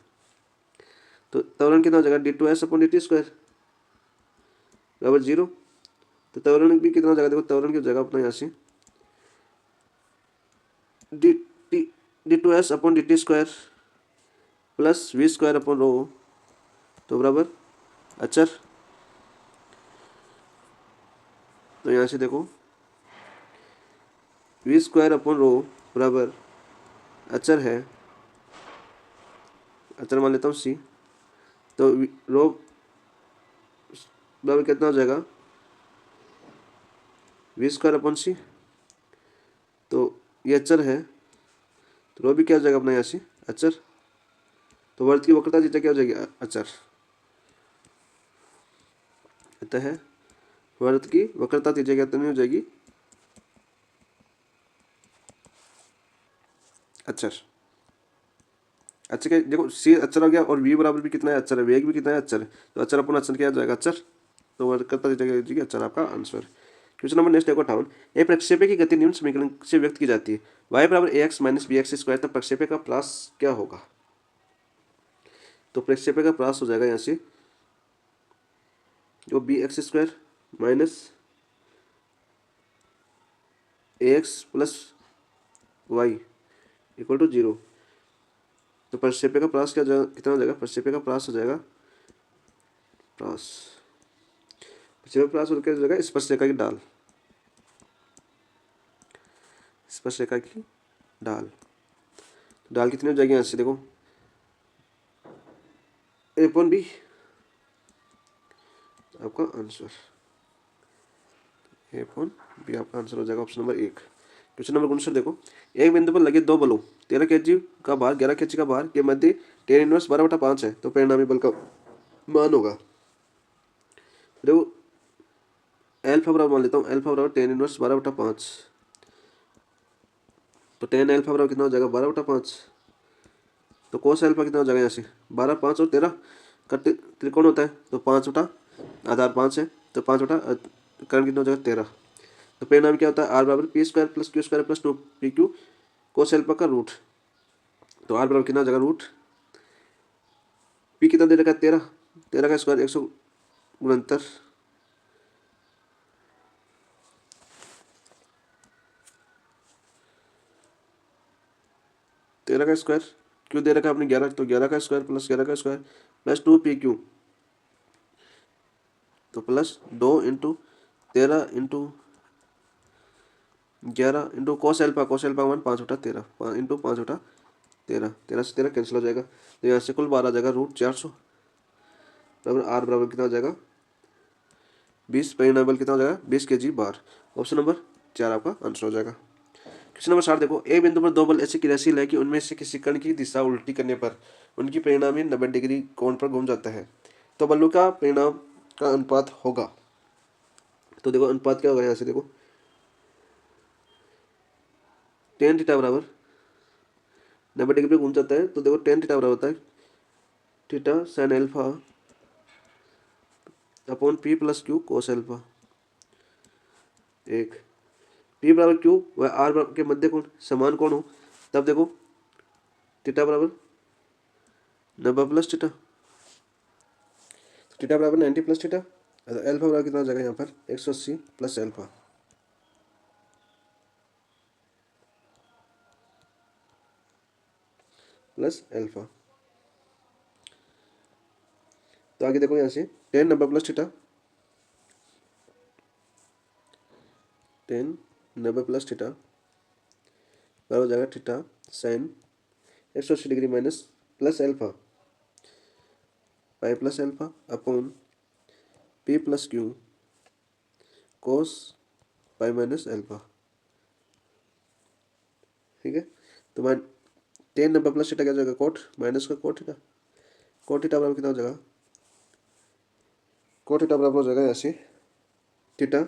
तो त्वरण कितना हो जाएगा d2s/dt² बराबर 0। तो त्वरण भी कितना हो जाएगा, देखो त्वरण की हो जाएगा अपना यहाँ से d2s/dt² + v²/ρ, तो बराबर अचर। तो यहाँ से देखो v²/ρ बराबर अचर है, अचर मान लेता हूँ c, तो रो बराबर कितना हो जाएगा v²/c, तो ये अचर है, तो रो भी क्या हो जाएगा अपना यहाँ से अचर, तो वर्त की वक्रता थीटा क्या हो जाएगी अचर, अतः वर्त की वक्रता थीटा क्या हो जाएगी अचर। अच्छा क्या देखो सी अचर हो गया और v बराबर भी कितना है अचर है, वेग भी कितना है अचर है, तो अचर अपन अचर क्या हो जाएगा अचर, तो वर्त थीटा क्या हो जाएगी अचर, आपका आंसर। क्वेश्चन नंबर नेक्स्ट देखो 58। एक प्रक्षेपी की गति निम्न समीकरण से व्यक्त की जाती है, y बराबर ax - bx², तब प्रक्षेपी का प्रास क्या होगा। तो प्रक्षेपी का प्रास हो जाएगा यहाँ से जो bx² - ax + y = 0। तो प्रक्षेपी का प्रास क्या कितना हो जाएगा, प्रक्षेपी का प्रास हो जाएगा प्रास, प्रक्षेपी का प्रास क्या हो जाएगा स्पर्शरेखा की ढाल, स्पर्शरेखा की ढाल, ढाल कितनी हो जाएगी यहाँ से देखो a/b आपका आंसर, a/b आपका आंसर हो जाएगा ऑप्शन नंबर 1। क्वेश्चन नंबर 59 देखो, एक बिंदु पर लगे दो बलों 13 kg का भार 11 kg का भार के मध्य tan इनवर्स 12/5 है, तो परिणामी बल का मान होगा। देखो अल्फा बराबर मान लेता हूँ, अल्फा बराबर tan इनवर्स 12/5, तो tan अल्फा बराबर कितना हो जाएगा 12/5, तो कोस अल्फा कितना हो जाएगा यहाँ से 12, 5 और 13 का त्रिकोण होता है, तो 5/आधार 5 है, तो 5/कर्ण कितना हो जाएगा 13। तो परिणाम क्या होता है r बराबर p² + q² + 2pq cos alpha का रूट, तो r बराबर कितना हो जाएगा रूट p कितना दे रखा है 13, 13 का स्क्वायर 169, 13 का स्क्वायर क्यों दे रखा है अपने 11, तो 11 का स्क्वायर + 11 का स्क्वायर + 2pq, तो +2 × 13 × 11 × कोस अल्फा का मान 5/13 × 5/13, 13 से 13 कैंसिल हो जाएगा, तो यहाँ से कुल 12 आ जाएगा √400 बराबर r बराबर कितना हो जाएगा 20, परिणाम बल कितना हो जाएगा 20 kg बार, ऑप्शन नंबर 4 आपका आंसर हो जाएगा। क्वेश्चन नंबर 60 देखो, एक बिंदु पर दो बल ऐसे क्रियाशील है कि उनमें से किसी कण की दिशा उल्टी करने पर उनकी परिणामी 90 डिग्री कोण पर घूम जाता है, तो बलों का परिणाम का अनुपात होगा। तो देखो अनुपात क्या होगा यहाँ से देखो tan थीटा बराबर 90 डिग्री पे घूम जाता है, तो देखो tan थीटा बराबर होता है theta sin alpha upon p + q cos alpha, एक p बराबर q व r बराबर के मध्य कोण समान कोण हो, तब देखो थीटा बराबर 90 + थीटा, थीटा बराबर 90 + थीटा, अल्फा बराबर कितना हो जाएगा यहाँ पर 180 + अल्फा, प्लस अल्फा। तो आगे देखो यहाँ से tan 90 plus theta, tan 90 plus theta बराबर हो जाएगा theta sine 180 degree minus plus alpha pi plus alpha upon P plus Q cos pi minus alpha. ठीक है, तो मान टेन 90 प्लस थीटा क्या हो जाएगा कोट माइनस का कोट थीटा, कोट थीटा बराबर कितना हो जाएगा, कोट थीटा बराबर हो जाएगा यहाँ से थीटा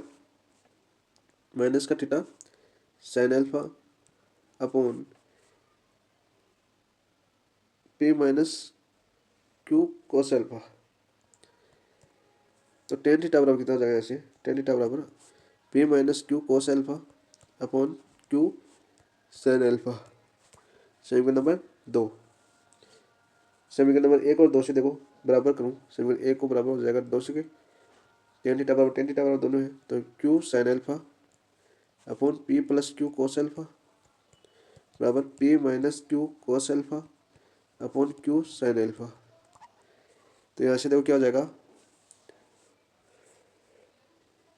माइनस का theta sine alpha upon P minus Q cos alpha. तो टेन थीटा बराबर कितना हो जाएगा ऐसे, टेन थीटा बराबर P minus Q cos alpha upon Q sine alpha. समीकरण नंबर 2, समीकरण नंबर 1 और 2 से देखो बराबर करूँ, समीकरण 1 को बराबर हो जाएगा 2 से, टेन थीटा बराबर दोनों है, तो Q sine alpha upon P plus Q cos alpha बराबर P minus Q cos alpha upon Q sine alpha. तो यहाँ से देखो क्या हो जाएगा,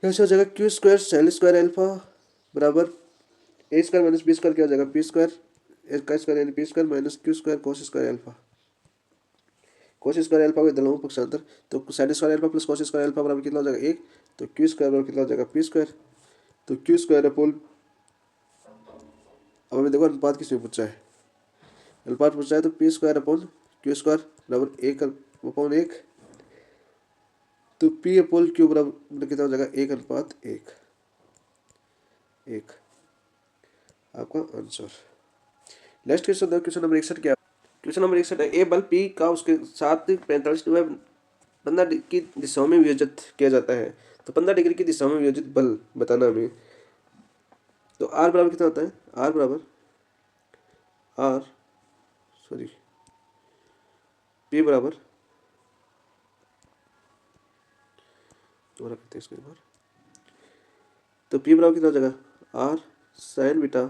यहाँ से हो जाएगा Q square sine square alpha बराबर ए स्क्वायर माइनस बी स्क्वायर क्या हो जाएगा पी स्क्वायर ए का स्क्वायर यानी P square minus Q square cos square alpha, cos square alpha को दिलाऊं पक्षांतर, तो sine square alpha plus cos square alpha बराबर कितना हो जाएगा एक, तो क्यू स्क्वायर बराबर कितना हो जाएगा पी स्क्वायर, तो क्यू स्क्वायर अपॉन, अब हमें देखो अनुपात किसमें पूछा है, अनुपात पूछा है तो P square upon Q square बराबर एक अपॉन एक, तो पी अपॉन क्यू बराबर कितना हो जाएगा एक अनुपात एक, एक आपका आंसर। नेक्स्ट क्वेश्चन देखो, क्वेश्चन नंबर 61 क्या, क्वेश्चन नंबर 61 है ए बल पी का उसके साथ 45 15 की दिशाओं में वियोजित किया जाता है, तो 15 डिग्री की दिशा में वियोजित बल बताना हमें। तो आर बराबर कितना होता है, आर बराबर आर सॉरी पी बराबर, दोबारा करते हैं इसको एक बार, तो पी बराबर कितना हो जाएगा R sine beta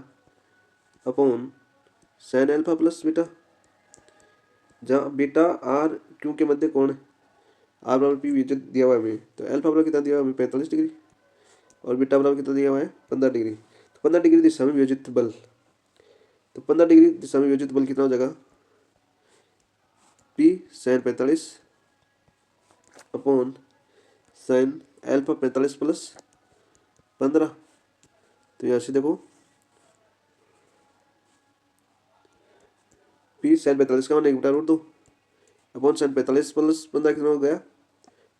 upon sine alpha plus beta, जहाँ बीटा आर क्यू के मध्य कोण है, आर बराबर पी वियोजित दिया हुआ है हमें, तो एल्फा बराबर कितना दिया हुआ है हमें 45 डिग्री और बीटा बराबर कितना दिया हुआ है 15 डिग्री, तो 15 डिग्री दिशा में वियोजित बल, तो 15 डिग्री दिशा में वियोजित बल कितना हो जाएगा P sine 45 upon sine alpha 45 plus 15, तो यहाँ से देखो पी साइन 45 का मान 1/√2 अपॉन साइन 45 प्लस 15 कितना हो गया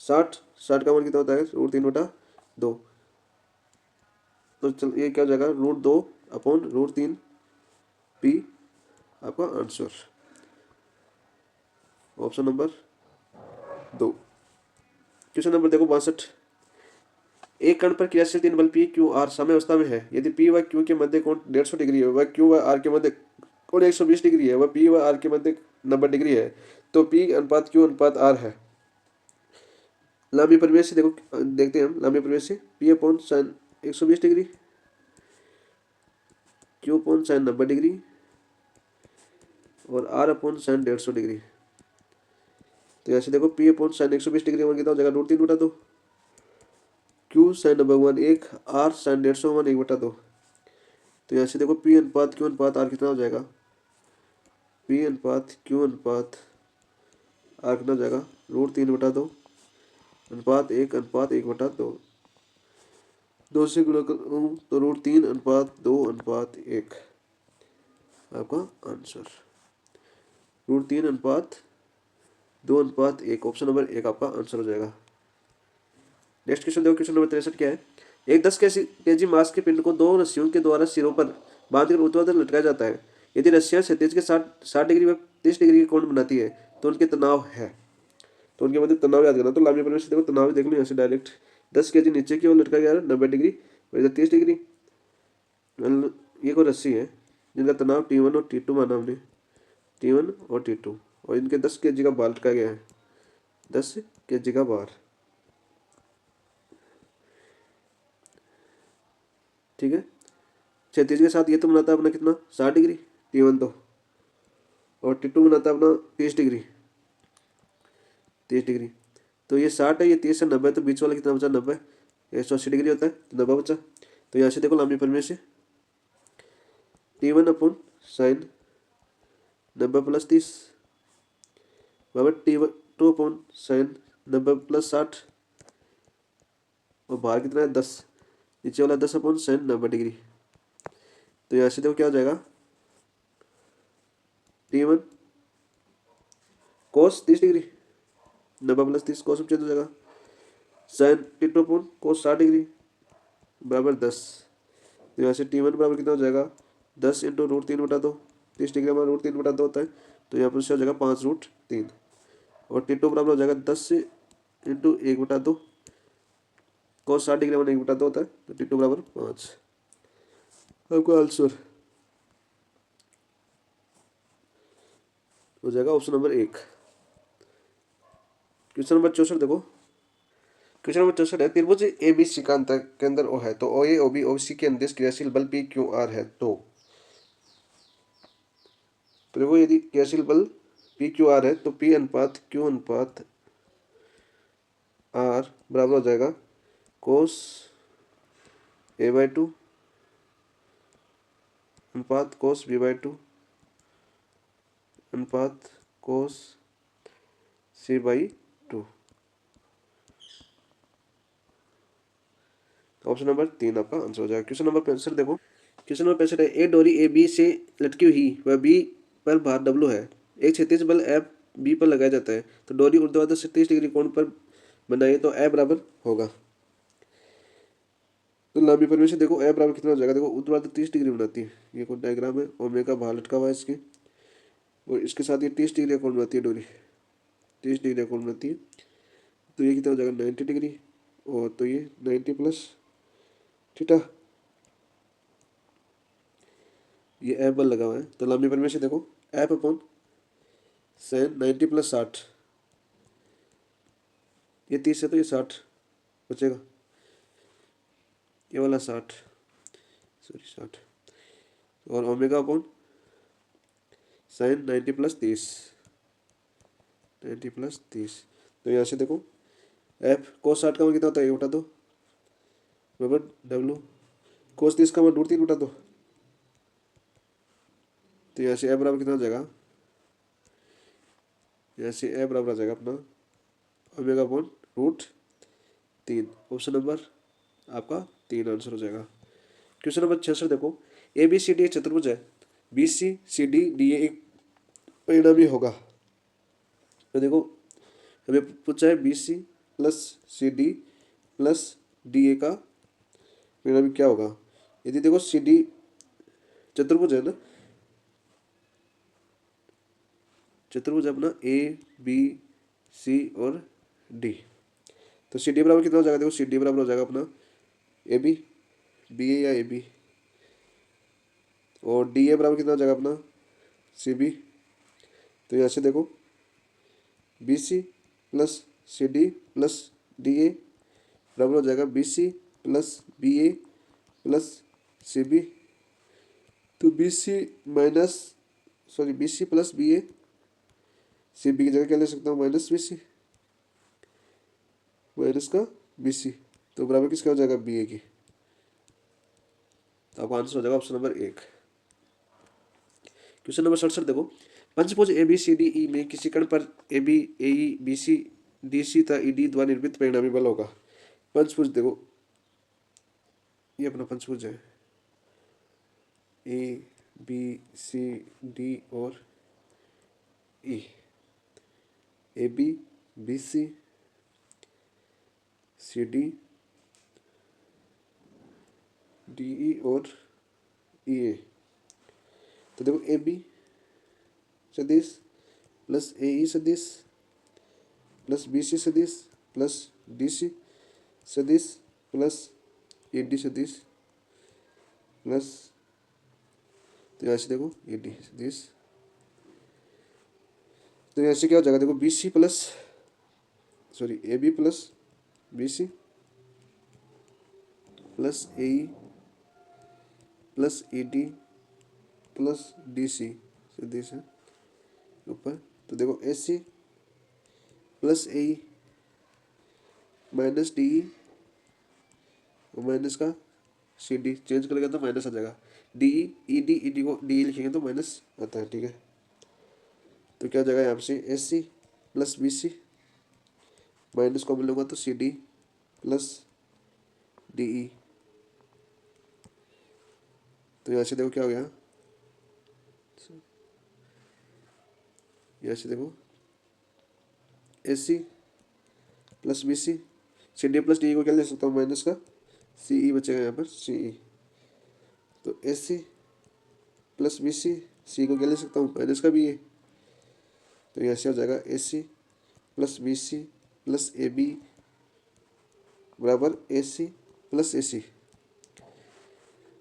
60, 60 का मान कितना होता है √3/2, तो चल ये क्या हो जाएगा √2 अपॉन √3 पी आपका answer, option number 2। Question number देखो 62, एक कण पर क्रियाशील तीन बल पी क्यू आर समय अवस्था में है, यदि पी व क्यू के मध्य कोण 150 डिग्री है, वह क्यू व आर के मध्य कोण 120 डिग्री है, वह पी व आर के मध्य 90 डिग्री है, तो पी अनुपात क्यू अनुपात आर है। लांबी परिवेश से देखो देखते हैं हम, लांबी परिवेश से P upon sign 120 degree Q upon sign 90 degree और आर अपॉन साइन 150 डिग्री, तो यहाँ से देखो P upon sign 120 degree one कितना हो जाएगा √3/2, क्यू साइन 90 एक, आर साइन 150 1/2, तो यहाँ से देखो पी अनुपात क्यू अनुपात आर कितना हो जाएगा, पी अनुपात क्यू अनुपात आर कितना हो जाएगा √3/2 अनुपात 1/1/2, 2 से गुणा करूँ तो √3/2 अनुपात 1 आपका आंसर, √3/2 अनुपात 1 ऑप्शन नंबर 1 आपका आंसर हो जाएगा। नेक्स्ट क्वेश्चन देखो, क्वेश्चन नंबर 63 क्या है, एक 10 kg मास के पिंड को दो रस्सियों के द्वारा सिरों पर बांधकर ऊर्ध्वाधर लटकाया जाता है, यदि रस्सियां क्षैतिज के 60 डिग्री व 30 डिग्री के कोण बनाती है तो उनके तनाव है, तो उनके मध्य तनाव याद करना। तो लांबी परिवेश देखो तनाव देख लो यहाँ से डायरेक्ट 10 kg नीचे की ओर लटका गया है 90 डिग्री और इधर 30 डिग्री, ये कोई रस्सी है जिनका तनाव T1 और T2 माना हमने, T1 और T2, और इनके 10 kg का बार लटका गया है, 10 kg का बार। ठीक है, क्षैतिज के साथ ये तो बनाता है अपना कितना 60 डिग्री T1 तो, और T2 बनाता है अपना 30 डिग्री 30 डिग्री, तो ये 60 है, ये 30 है, 90, तो बीच वाला कितना बचा 90, 180 डिग्री होता है, तो 90 बचा। तो यहाँ से देखो लंबी परिमेय से T1 अपॉन साइन 90 प्लस 30 बराबर T2 अपॉन साइन 90 प्लस 60, और बाहर कितना है 10, नीचे वाला 10 अपॉन साइन 90 डिग्री। तो यहाँ से देखो क्या हो जाएगा, T1 कोस 30 डिग्री 90 प्लस 30 कोस चेंज हो जाएगा, साइन T2 अपॉन कोस 60 डिग्री बराबर 10। तो यहाँ से T1 बराबर कितना हो जाएगा 10 इंटू रूट 3/2, 30 डिग्री हमारा रूट 3/2 होता है, तो यहाँ पर से हो जाएगा 5√3, और T2 बराबर हो जाएगा 10 इंटू 1/2, कोस 60 डिग्री हमारा 1/2 होता है, तो T2 बराबर 5। आपका आंसर हो जाएगा ऑप्शन नंबर 1। क्वेश्चन नंबर 64 देखो, क्वेश्चन नंबर 64 है, त्रिभुज ABC का अंत केंद्र O है, तो OA OB OC के अंतरिक्ष क्रियाशील बल PQR है, तो त्रिभुज यदि क्रियाशील बल PQR है तो P अनुपात Q अनुपात R बराबर हो जाएगा कोस A/2 अनुपात कोस B/2 अनुपात कोस C/2। ऑप्शन नंबर 3 आपका आंसर हो जाएगा। क्वेश्चन नंबर 65 देखो, क्वेश्चन नंबर 65 है, एक डोरी ए बी से लटकी हुई व बी पर भार डब्लू है, एक क्षैतिज बल एफ बी पर लगाया जाता है, तो डोरी ऊर्ध्वाधर से 30 डिग्री कोण पर बनाइए तो ए बराबर होगा। तो लंबी परिमेय से देखो ए बराबर कितना हो जाएगा, देखो ऊर्ध्वाधर 30 डिग्री बनाती है, ये कोण डायग्राम है, ओमेगा भार लटका हुआ है इसके, और इसके साथ ये 30 डिग्री कोण बनाती है, डोरी 30 डिग्री कोण बनाती है, तो ये कितना हो जाएगा 90 डिग्री, और तो ये 90 प्लस थीटा, ये एफ बल लगा हुआ है, तो लंबी परिमेय से देखो एफ अपॉन साइन 90 प्लस 60, ये 30 है तो ये 60 बचेगा, ये वाला 60 सॉरी 60, और omega upon sign 90 plus 30, 90 plus 30, तो यहाँ से देखो एफ कोस 60 का मान कितना होता है, ये उठा दो बराबर डब्लू, कोस 30 का मान √3 उठा दो, तो यहाँ से एफ बराबर कितना हो जाएगा, यहाँ से एफ बराबर आ जाएगा अपना ओमेगा अपॉन √3। ऑप्शन नंबर आपका 3 आंसर हो जाएगा। क्वेश्चन नंबर 66 देखो, ए बी सी डी एक चतुर्भुज है, B C C D D A एक परिणामी होगा, तो देखो हमें पूछा है B C plus C D plus D A का परिणामी क्या होगा। यदि देखो सी डी चतुर्भुज है ना, चतुर्भुज अपना ए बी सी और डी, तो सी डी बराबर कितना हो जाएगा, देखो सी डी बराबर हो जाएगा अपना ए बी बी ए या ए बी, और डी ए बराबर कितना हो जाएगा अपना सी बी, तो यहाँ से देखो B C plus C D plus D A बराबर हो जाएगा B C plus B A plus C B, तो B C minus sorry B C plus B A, C B की जगह क्या ले सकता हूँ माइनस बी सी, माइनस का बी सी, तो बराबर किसका हो जाएगा बी ए की, तो आपका आंसर हो जाएगा ऑप्शन नंबर 1। क्वेश्चन नंबर 67 देखो, पंचभुज ए बी सी डी ई में किसी कण पर A B A E B C D C तथा ई डी द्वारा निर्मित परिणामी बल होगा। पंचभुज देखो ये अपना पंचभुज है, ए बी सी डी और E, A B B C C D D E और ई ए, तो देखो ए बी सदिश प्लस ए ई सदिश प्लस बी सी सदिश प्लस डी सी सदिश प्लस ए डी सदिश प्लस, तो यहाँ से देखो ए डी सदिश, तो यहाँ से क्या हो जाएगा, देखो B C plus sorry A B plus B C plus A E plus A D plus D C सदिश है ऊपर, तो देखो A C plus A E minus D और माइनस का सी डी चेंज करेगा तो माइनस आ जाएगा। डी ई डी को डी लिखेंगे तो माइनस आता है, ठीक है। तो क्या हो जाएगा यहाँ से S C plus B C, minus को मिलूंगा तो C D plus D E. तो यहाँ से देखो क्या हो गया, यहाँ से देखो S C plus B C, C D plus D को क्या ले सकता हूँ माइनस का सी ई बचेगा यहाँ पर सी ई। तो S C plus B C, C को क्या ले सकता हूँ माइनस का बी ए। तो यहाँ से हो जाएगा A C plus B C plus A B बराबर A C plus A C.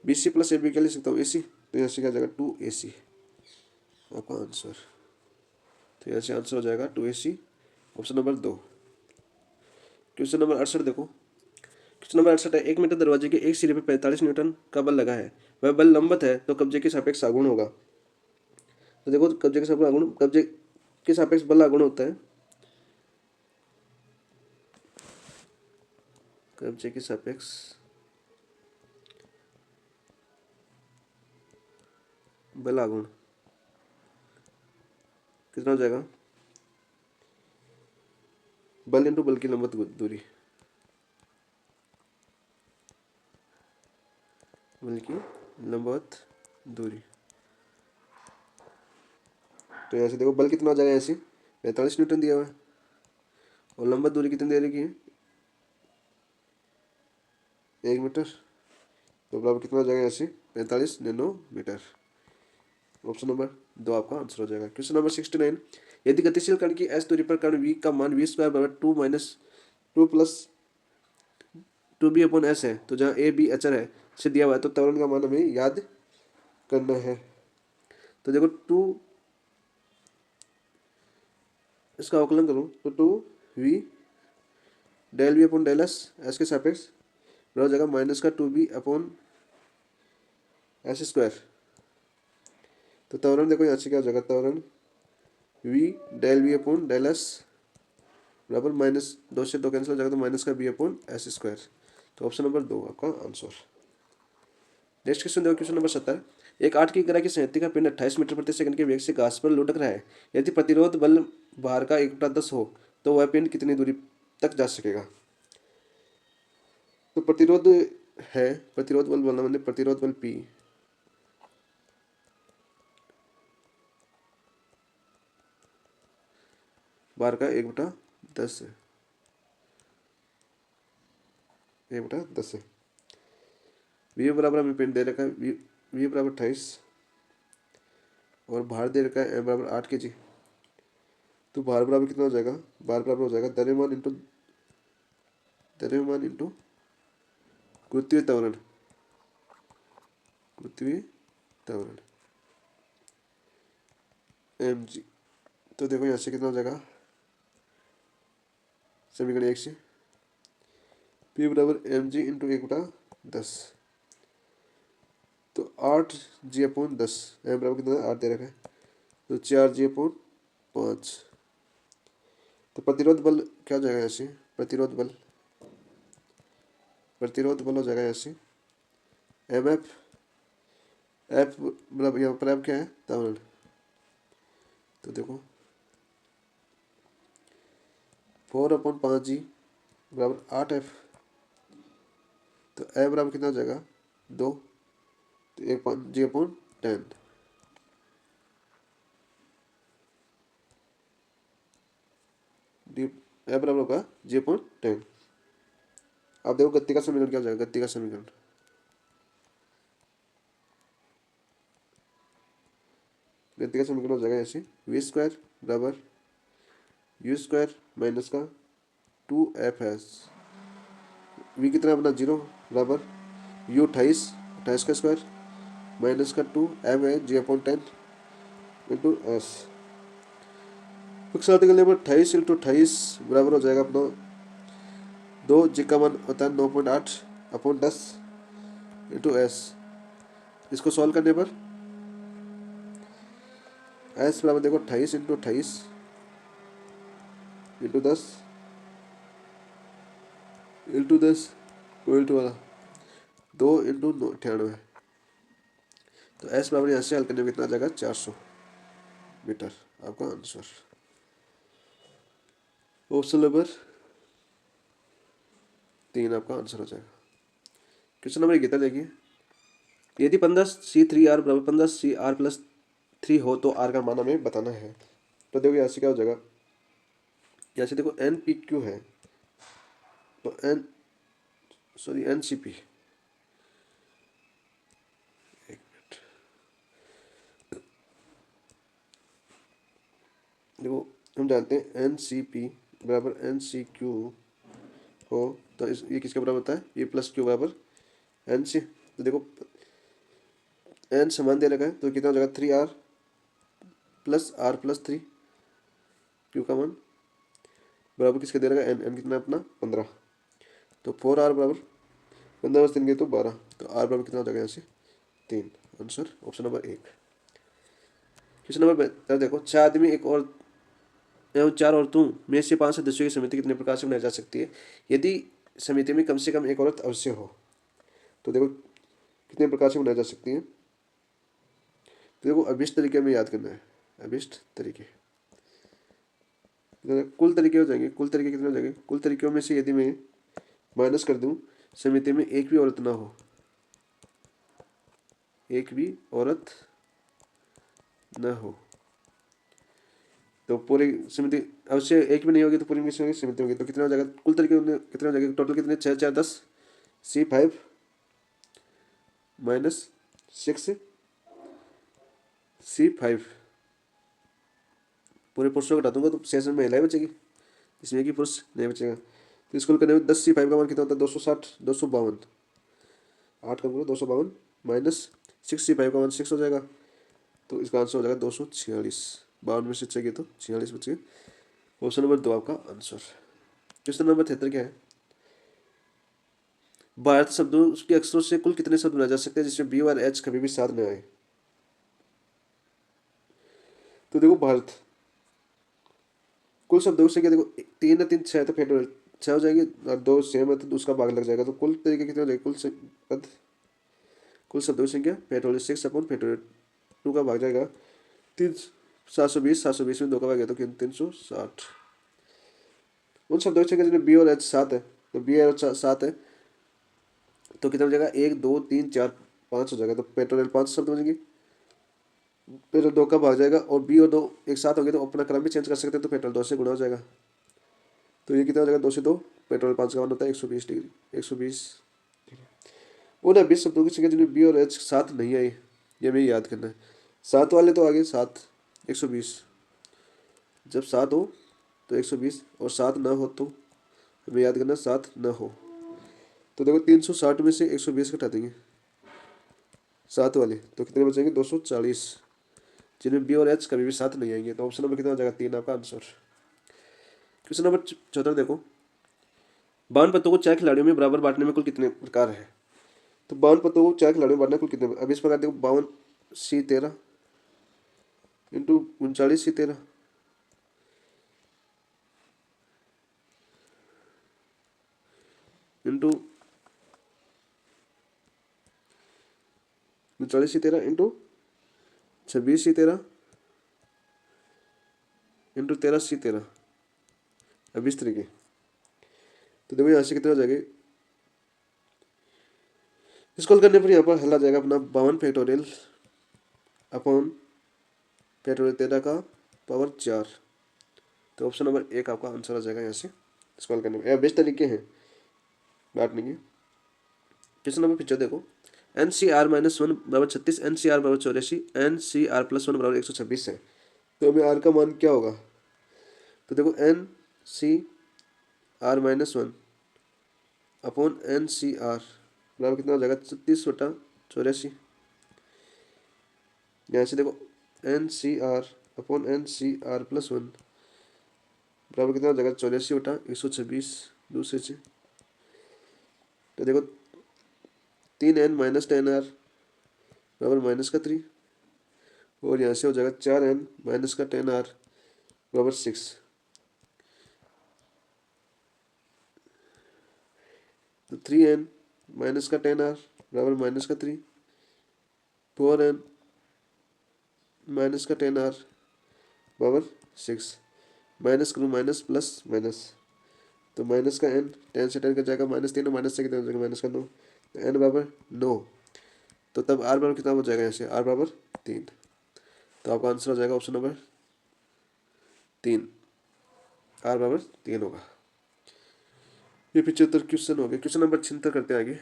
B C plus A B क्या ले सकता हूँ ए सी, तो यहाँ से क्या हो जाएगा 2AC आपका आंसर। तो यहाँ से आंसर हो जाएगा 2AC, option number 2। Question number 68 देखो। क्वेश्चन नंबर 68 है, 1 मीटर दरवाजे के एक सिरे पर 45 न्यूटन का बल लगा है, वह बल लंबवत है तो कब्जे के सापेक्ष आघूर्ण होगा। तो देखो कब्जे के सापेक्ष आघूर्ण, कब्जे के सापेक्ष बल आघूर्ण होता है, कब्जे के सापेक्ष बल आघूर्ण कितना हो जाएगा, बल इंटू बल की लंबवत दूरी, बल की लंबवत दूरी। तो यहाँ से देखो बल कितना हो जाएगा, ऐसे 45 न्यूटन दिया हुआ है और लंबवत दूरी कितनी दे रखी है 1 मीटर। तो बराबर कितना हो जाएगा ऐसे 45 नैनोमीटर। ऑप्शन नंबर 2 आपका आंसर हो जाएगा। क्वेश्चन नंबर 69, यदि गतिशील कण की एस दूरी पर कण v का मान v स्क्वायर बराबर 2 minus 2 plus 2b upon S है, तो जहाँ ए बी अचर है से दिया हुआ है, तो त्वरण का मान हमें याद करना है। तो देखो 2, इसका अवकलन करूँ तो 2v del V upon del S के सापेक्ष हो जाएगा माइनस का 2b अपॉन एस स्क्वायर। तो त्वरण देखो यहाँ से क्या हो जाएगा, त्वरण v del V upon del S बराबर माइनस 2 से 2 कैंसिल हो जाएगा तो माइनस का b अपॉन एस स्क्वायर। तो ऑप्शन नंबर 2 आपका आंसर। नेक्स्ट क्वेश्चन देखो, क्वेश्चन नंबर 70, एक 8 की ग्रह की संहति का पिंड 28 मीटर प्रति सेकंड के वेग से घास पर लुढ़क रहा है, यदि प्रतिरोध बल भार का 1/10 हो तो वह पिंड कितनी दूरी तक जा सकेगा। तो प्रतिरोध है, प्रतिरोध बल बोलना मैंने, प्रतिरोध बल P भार का 1/10 है, 1/10 है। वी बराबर हमें पिंड दे रखा है, वी बराबर 28 और भार दे रखा है एम बराबर 8 kg। तो भार बराबर कितना हो जाएगा, भार बराबर हो जाएगा द्रव्यमान इंटू गुरुत्वीय त्वरण, गुरुत्वीय त्वरण mg। तो देखो यहाँ से कितना हो जाएगा, समीकरण 1 से P बराबर mg इंटू 1/10। तो 8g अपॉन 10, एम बराबर कितना 8 दे रखा है, तो 4g अपॉन 5। तो प्रतिरोध बल क्या हो जाएगा यहाँ से, प्रतिरोध बल हो जाएगा यहाँ से एम एफ, एफ मतलब यहाँ पर एफ क्या है त्वरण। तो देखो 4/5g बराबर 8f। तो एफ बराबर कितना हो जाएगा 2, तो 1g/10। एफ बराबर होगा g/10। अब देखो गति का समीकरण क्या हो जाएगा, गति का समीकरण हो जाएगा ऐसे वी स्क्वायर बराबर यू स्क्वायर माइनस का 2f वी कितना अपना 0 बराबर यू 28 का स्क्वायर माइनस का 2 एम है g/10 इंटू एस। साथ के लिए 28 इंटू 28 बराबर हो जाएगा अपना 2 जी का मान होता है 9.8/10 इंटू एस। इसको सॉल्व करने पर एस बराबर देखो 28 इंटू 28 इंटू 10 इंटू 10 पॉइंट वाला 2 × 98। तो एस बराबर यहाँ से हल करने में कितना आ जाएगा 400 मीटर आपका आंसर। ऑप्शन नंबर 3 आपका आंसर हो जाएगा। क्वेश्चन नंबर 11 देखिए, यदि 15C3R बराबर 15CR+3 हो तो आर का मान हमें बताना है। तो देखो यहाँ से क्या हो जाएगा, यहाँ से देखो NPQ है तो NCP, देखो हम जानते हैं NCP बराबर NCQ हो तो ये किसके बराबर होता है, P+Q बराबर NC। तो देखो N समान दे रखा है तो कितना हो जाएगा 3R+R+3, Q का मान बराबर किसके दे रखा है N कितना अपना 15। तो 4R बराबर 15 + 3 के तो 12, तो R बराबर कितना हो जाएगा यहाँ से 3। Answer option number 1। Question number 12 देखो, 6 आदमी एक और एवं 4 औरतों में से 5 सदस्यों की समिति कितने प्रकार से बनाई जा सकती है यदि समिति में कम से कम एक औरत अवश्य हो। तो देखो कितने प्रकार से बनाई जा सकती है, तो देखो अभिष्ट तरीके में याद करना है। अभिष्ट तरीके कुल तरीके हो जाएंगे, कुल तरीके कितने हो जाएंगे, कुल तरीकों में से यदि मैं माइनस कर दूं समिति में एक भी औरत ना हो, एक भी औरत न हो, तो पूरी समिति अवश्य एक भी नहीं होगी तो पूरी समिति होगी। तो कितना हो जाएगा कुल तरीके कितने हो जाएंगे, टोटल कितने 6 4 10 C5 - 6 C5 पूरे पुरुषों को घटा दूंगा तो शेष में महिलाएं बचेगी, इसमें कि पुरुष नहीं बचेगा। तो इसको करने में 10 C5 का मान कितना होता है 260 252, 8 का पूरा 252 माइनस 6 C5 का मान 6 हो जाएगा। तो इसका आंसर हो जाएगा 246, 52 में से 6 तो 46 बच गए। ऑप्शन नंबर 2 आपका आंसर। क्वेश्चन नंबर 73 क्या है, भारत शब्दों के अक्षरों से कुल कितने शब्द बनाए जा सकते हैं जिसमें B और H कभी भी साथ न आए। तो देखो भारत कुल शब्दों से क्या, देखो 3 या 3 6 तो फेडरल 6 हो जाएगी और 2 सेम है तो उसका भाग लग जाएगा। तो कुल तरीके कितने हो जाएगा, कुल शब्दों की संख्या पेट्रोल 6/पेट्रोल 2 का भाग जाएगा 3 720 720 में 2 का भाग गया तो 360। उन शब्दों की संख्या जिसमें B और H 7 है, तो B और H 7 है तो कितना हो जाएगा 1 2 3 4 5 हो जाएगा। तो पेट्रोल 5 शब्द बनेंगे, पेट्रोल 2 का भाग जाएगा और B और 2 एक साथ हो गए तो अपना क्रम भी चेंज कर सकते हैं तो पेट्रोल 2 से गुणा हो जाएगा। तो ये कितना हो जाएगा 2 से 2 पेट्रोल 5 का मान होता है 120 डिग्री 120। उन 20 शब्दों की संख्या जिनमें B और H साथ नहीं आई, ये हमें याद करना है। 7 वाले तो आगे 7 120, जब 7 हो तो 120 और 7 ना हो तो हमें याद करना 7 ना हो। तो देखो 360 में से 120 घटा देंगे 7 वाले तो कितने बचेंगे 240, जिनमें B और H कभी भी साथ नहीं आएंगे। तो ऑप्शन नंबर कितना हो जाएगा 3 आपका आंसर। क्वेश्चन नंबर 14 देखो, 52 पत्तों को 4 खिलाड़ियों में बराबर बांटने में कुल कितने प्रकार है। तो 52 पत्तों को 4 खिलाड़ियों में बांटने कुल कितने, अब इस प्रकार देखो 52C13 into 39C13 into 39C13 into 26C13 into 13C13। अब इस तरीके तो देखो यहाँ से कितने हो जाएंगे, इसको करने पर यहाँ पर हल आ जाएगा अपना 52 अपॉन फैक्टोरियल 13 का पावर 4। तो ऑप्शन नंबर 1 आपका आंसर आ जाएगा यहाँ से इसको हल करने में। यह बेस्ट तरीके हैं बांटने के। क्वेश्चन नंबर 75 देखो, NCR - 1 बराबर 36 NCR बराबर 84 NCR + 1 बराबर 126 है। तो हमें R का मान क्या होगा, तो देखो NCR - 1 अपॉन NCR बराबर कितना हो जाएगा 36/84। यहाँ से देखो NCR अपॉन NCR + 1 बराबर कितना हो जाएगा 84/126 दूसरे से। तो देखो 3N - 10R बराबर -3 और यहाँ से हो जाएगा 4N - 10R बराबर 6। तो 3n माइनस का 10r बराबर माइनस का 3, 4n माइनस का 10r बराबर 6, माइनस करूँ माइनस प्लस माइनस, तो माइनस का n, 10 से 10 का जाएगा -3 और माइनस से कितना हो जाएगा -9, तो n बराबर 9। तो तब r बराबर कितना हो जाएगा यहाँ से, r बराबर 3। तो आपका आंसर हो जाएगा ऑप्शन नंबर 3, r बराबर 3 होगा। ये 75 क्वेश्चन हो गए। क्वेश्चन नंबर 76 करते हैं आगे।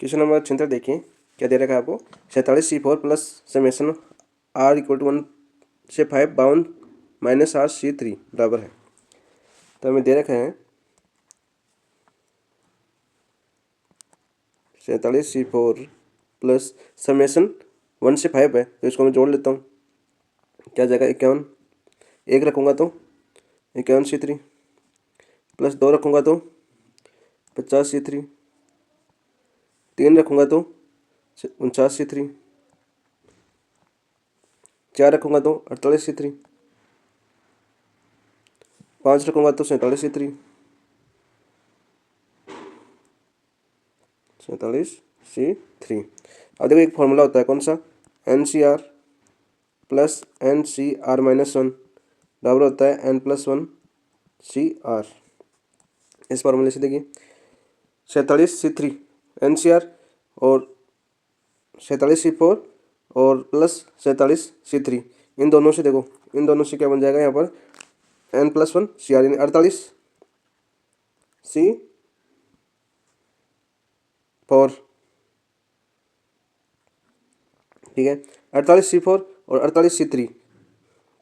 क्वेश्चन नंबर 76 देखिए क्या दे रखा है आपको, 47C4 plus summation r equal to 1 से 5 52 माइनस r/C3 बराबर है। तो हमें दे रखा है 47C4 प्लस समेशन 1 से 5 है, तो इसको मैं जोड़ लेता हूँ। क्या जाएगा 51, एक रखूँगा तो 51C3 प्लस 2 रखूँगा तो 50C3, 3 रखूँगा तो 49C3, 4 रखूँगा तो 48C3, 5 रखूँगा तो 47C3, 47C3। अब देखो एक फॉर्मूला होता है कौन सा, NCR प्लस NCR माइनस 1 बराबर होता है n+1CR। इस फॉर्मूले से देखिए 47C3 NCR और 47C4 और प्लस 47C3, इन दोनों से देखो, इन दोनों से क्या बन जाएगा यहाँ पर n+1CR यानी 48C4, ठीक है। 48C4 और 48C3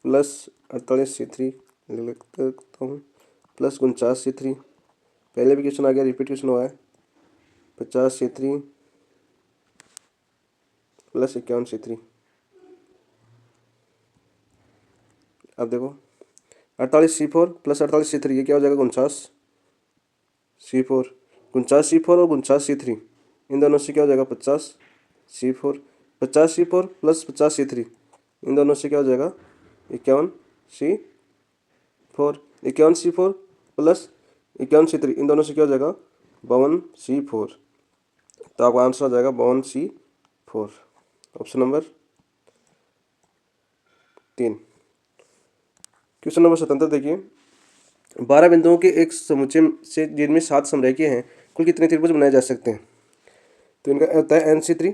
प्लस 48C3 लिख देता हूँ प्लस 49C3, पहले भी क्वेश्चन आ गया, रिपीट क्वेश्चन हुआ है। 50C3 plus 51C3। अब देखो 48C4 प्लस 48C3 ये क्या हो जाएगा 49C4, 49C4 और 49C3 इन दोनों से क्या हो जाएगा 50C4, 50C4 प्लस 50C3 इन दोनों से क्या हो जाएगा 51C4, 51C4 प्लस 51C3 इन दोनों से क्या हो जाएगा 52C4। तो आपका आंसर हो जाएगा 52C4, option number 3। Question number 77 देखिए, 12 बिंदुओं के एक समुच्चय से जिनमें 7 समरेखीय हैं कुल कितने त्रिभुज बनाए जा सकते हैं। तो इनका होता है NC3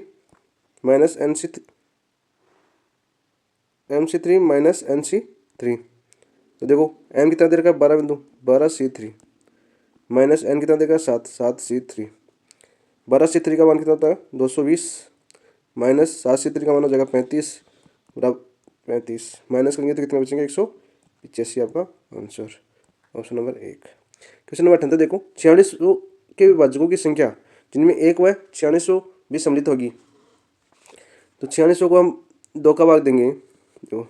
minus MC3 minus NC3। तो देखो M कितना दे रखा है 12 बिंदु, 12C3 माइनस N कितना देगा 7, 7C3, 12C3 का मान कितना होता है 220 माइनस 7C3 का मान हो जाएगा 35 बराबर 35, माइनस करेंगे तो कितने बचेंगे 185, आपका answer option number 1। Question number 78 देखो, 46 के विभाजकों की संख्या जिनमें एक व 46 भी सम्मिलित होगी। तो 46 को हम 2 का भाग देंगे, तो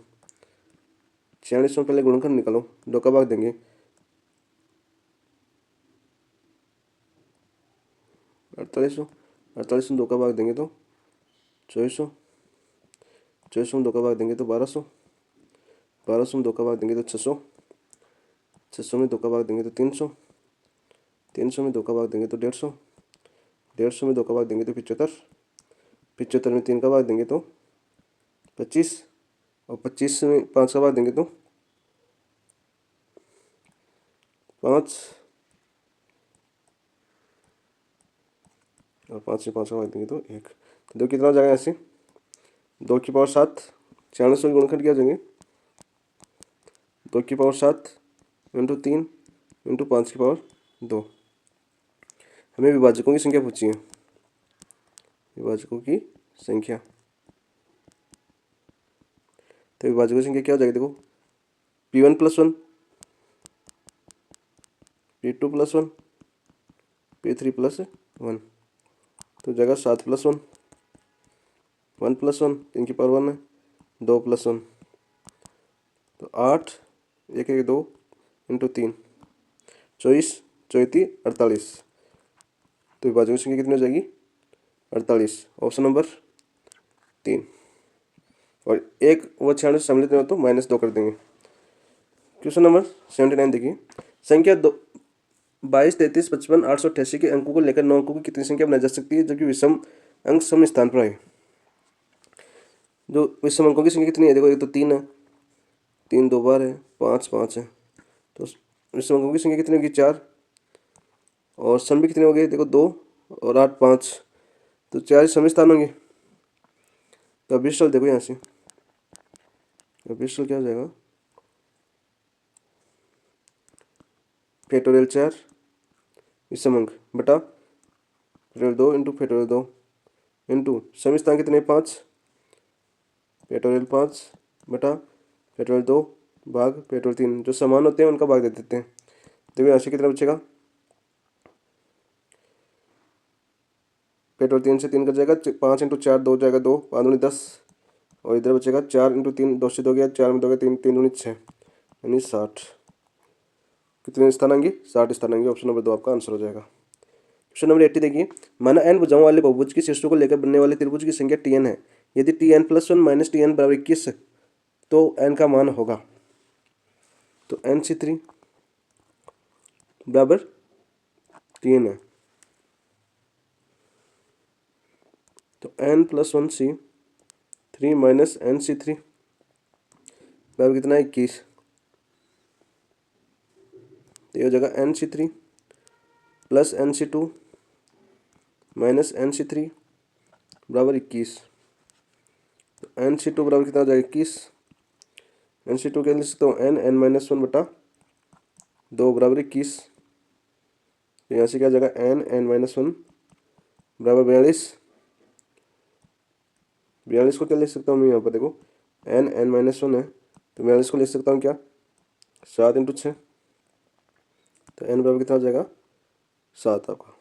46 पहले गुणनखंड निकालो, 2 का भाग देंगे 4800, 48 में 2 का भाग देंगे तो 2400, 2400 में 2 का भाग देंगे तो 1200, 1200 में 2 का भाग देंगे तो 600, 600 में 2 का भाग देंगे तो 300, 300 में 2 का भाग देंगे तो 150, 150 में 2 का भाग देंगे तो 75, 75 में 3 का भाग देंगे तो 25 और 25 में 5 का भाग देंगे तो 5 और 5 से 5 का भाग देंगे तो 1। तो देखो कितना हो जाएगा ऐसे 2 की पावर 7, 46 की गुणनखंड क्या जाएंगे 2 की पावर 7 इंटू 3 इंटू 5 की पावर 2। हमें विभाजकों की संख्या पूछी है, विभाजकों की संख्या। तो विभाजकों की संख्या क्या हो जाएगी देखो P1 + 1, P2 + 1, P3 + 1, तो जगह 7 + 1, 1 + 1 3 की पावर 1 है, 2 + 1 तो 8, 1 1 2 इंटू 3 24, 34 48। तो विभाजकों की संख्या कितनी हो जाएगी 48, ऑप्शन नंबर 3। और एक व 96 सम्मिलित हो तो -2 कर देंगे। क्वेश्चन नंबर 79 देखिए, संख्या 22, 33, 55, 888 के अंकों को लेकर 9 अंकों की कितनी संख्या बनाई जा सकती है जबकि विषम अंक सम स्थान पर है। जो विषम अंकों की संख्या कितनी है, देखो ये तो 3 है, 3 2 बार है, 5 5 है, तो विषम अंकों की संख्या कितनी होगी 4, और सम भी कितने हो गए, देखो 2 और 8 5, तो 4 सम स्थान होंगे। तो अब विषम देखो यहाँ से, अब विषम क्या हो जाएगा, फैक्टोरियल 4 विषम अंक बटा factorial 2 into factorial 2 into sum स्थान कितने 5, फैक्टोरियल 5 बटा फैक्टोरियल 2 भाग फैक्टोरियल 3, जो समान होते हैं उनका भाग दे देते हैं। देखो यहाँ से कितना बचेगा, फैक्टोरियल 3 से 3 कट जाएगा, 5 इंटू 4 2 जाएगा 2, 5 दूनी 10, और इधर बचेगा 4 इंटू 3 2 से 2 गया, 4 में 2 गया 3, 3 दूनी 6 यानी 60। कितने स्थान आएंगे, 60 स्थान आएंगे। ऑप्शन नंबर 2 आपका आंसर हो जाएगा। क्वेश्चन नंबर 80 देखिए, माना n भुजाओं वाले बहुभुज की शीर्षों को लेकर बनने वाले त्रिभुज की संख्या Tn है। यदि Tn + 1 माइनस Tn बराबर 21 तो n का मान होगा, तो nc3 बराबर Tn है, तो n + 1c3 माइनस nc3 बराबर कितना है 21, तो ये हो जाएगा nc3 plus nc2 minus nc3 बराबर 21, तो nc2 बराबर कितना हो जाएगा 21, nc2 क्या लिख सकता हूँ n(n-1) बटा 2 बराबर 21, तो यहाँ से क्या हो जाएगा n(n-1) बराबर 42, 42 को क्या लिख सकता हूँ मैं यहाँ पर, देखो n(n-1) है तो 42 को लिख सकता हूँ क्या 7 इंटू 6, तो n बराबर कितना हो जाएगा 7 आपका।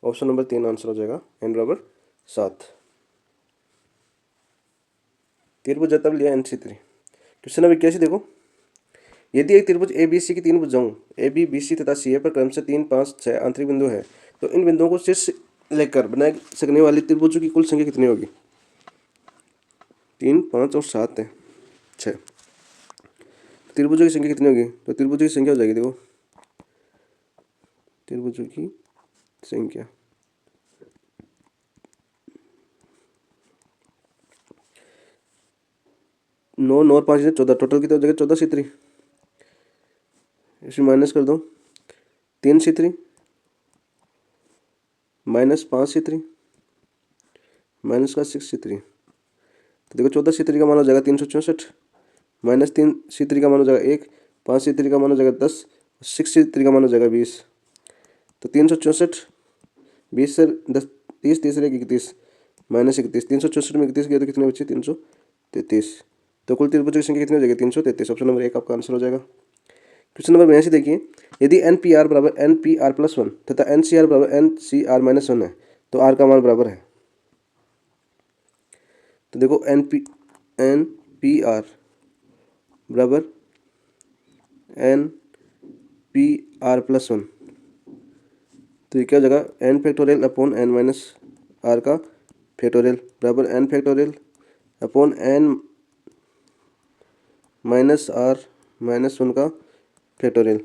ऑप्शन नंबर 3 आंसर हो जाएगा, n बराबर 7। त्रिभुज तब लिया nc3। क्वेश्चन नंबर 81 देखो, यदि एक त्रिभुज ए बी सी की 3 भुजाओं ए बी बी सी तथा सी ए पर क्रमशः 3 5 6 आंतरिक बिंदु है, तो इन बिंदुओं को शीर्ष लेकर बनाए सकने वाली त्रिभुजों की कुल संख्या कितनी होगी। 3 5 और 7 है 6, त्रिभुजों की संख्या कितनी होगी, तो त्रिभुजों की संख्या हो जाएगी, देखो त्रिभुजों की संख्या 9 9 और 5 14, टोटल कितना हो जाएगा 14c3, इसमें माइनस कर दो 3c3 माइनस 5c3 माइनस का 6c3, तो देखो 14c3 का मान हो जाएगा 364, माइनस 3c3 का मान हो जाएगा 1, 5c3 का मान हो जाएगा 10, 6c3 का मान हो जाएगा 20, तो 364 20 से 10 30 30 31 माइनस 31, 364 में 31 गया तो कितने बचे 333, तो कुल त्रिभुजों की संख्या कितनी हो जाएगी 333। ऑप्शन नंबर 1 आपका आंसर हो जाएगा। क्वेश्चन नंबर 82 देखिए, यदि एन पी आर बराबर एन पी आर प्लस 1 तथा एन सी आर बराबर एन सी आर माइनस 1 है तो आर का मान बराबर है। तो देखो एन पी आर बराबर एन पी आर प्लस 1, तो ये क्या हो जाएगा N factorial upon N minus R का फैक्टोरियल बराबर N factorial upon N minus R minus 1 का फैक्टोरियल,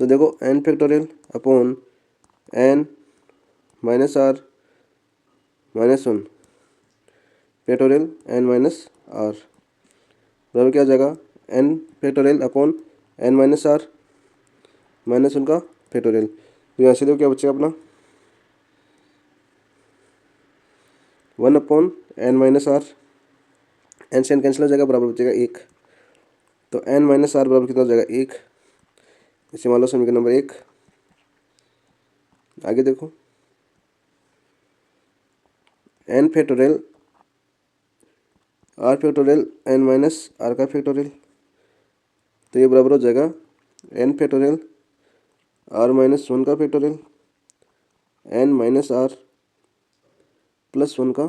तो देखो N factorial upon N minus R minus 1 factorial N minus R बराबर क्या हो जाएगा N factorial upon N minus R minus 1 का फैक्टोरियल, तो यहाँ से देखो क्या बचेगा अपना 1 upon N minus R, N से एन कैंसिल हो जाएगा बराबर बचेगा 1, तो एन माइनस आर बराबर कितना हो जाएगा 1, इसे मान लो समीकरण नंबर 1। आगे देखो N factorial R factorial N minus R का फैक्टोरियल, तो ये बराबर हो जाएगा एन फैक्टोरियल आर माइनस 1 का factorial N minus R plus 1 का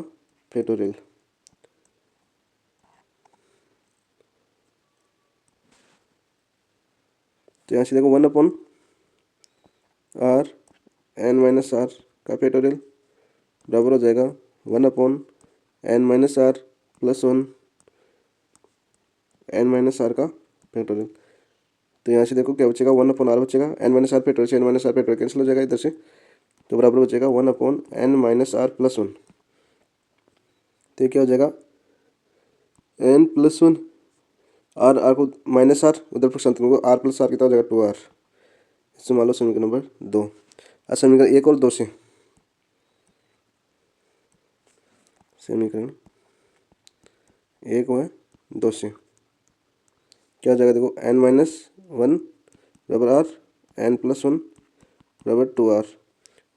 फैक्टोरियल, तो यहाँ से देखो 1 upon R N minus R का फैक्टोरियल बराबर हो जाएगा 1 upon N minus R plus 1 N minus R का फैक्टोरियल। तो यहाँ से देखो क्या बचेगा, 1/r बचेगा, एन माइनस आर फैक्टोरियल से N minus R factorial cancel हो जाएगा इधर से, तो बराबर बचेगा 1/n माइनस आर प्लस 1। तो ये क्या हो जाएगा, n प्लस 1, आर आर को माइनस आर उधर पर संतुलन को आर प्लस आर कितना हो जाएगा 2r। इससे मान लो समीकरण नंबर 2। अब समीकरण 1 और 2 से, समीकरण 1 व 2 से क्या हो जाएगा, देखो n माइनस 1 बराबर आर, एन प्लस 1 बराबर 2r।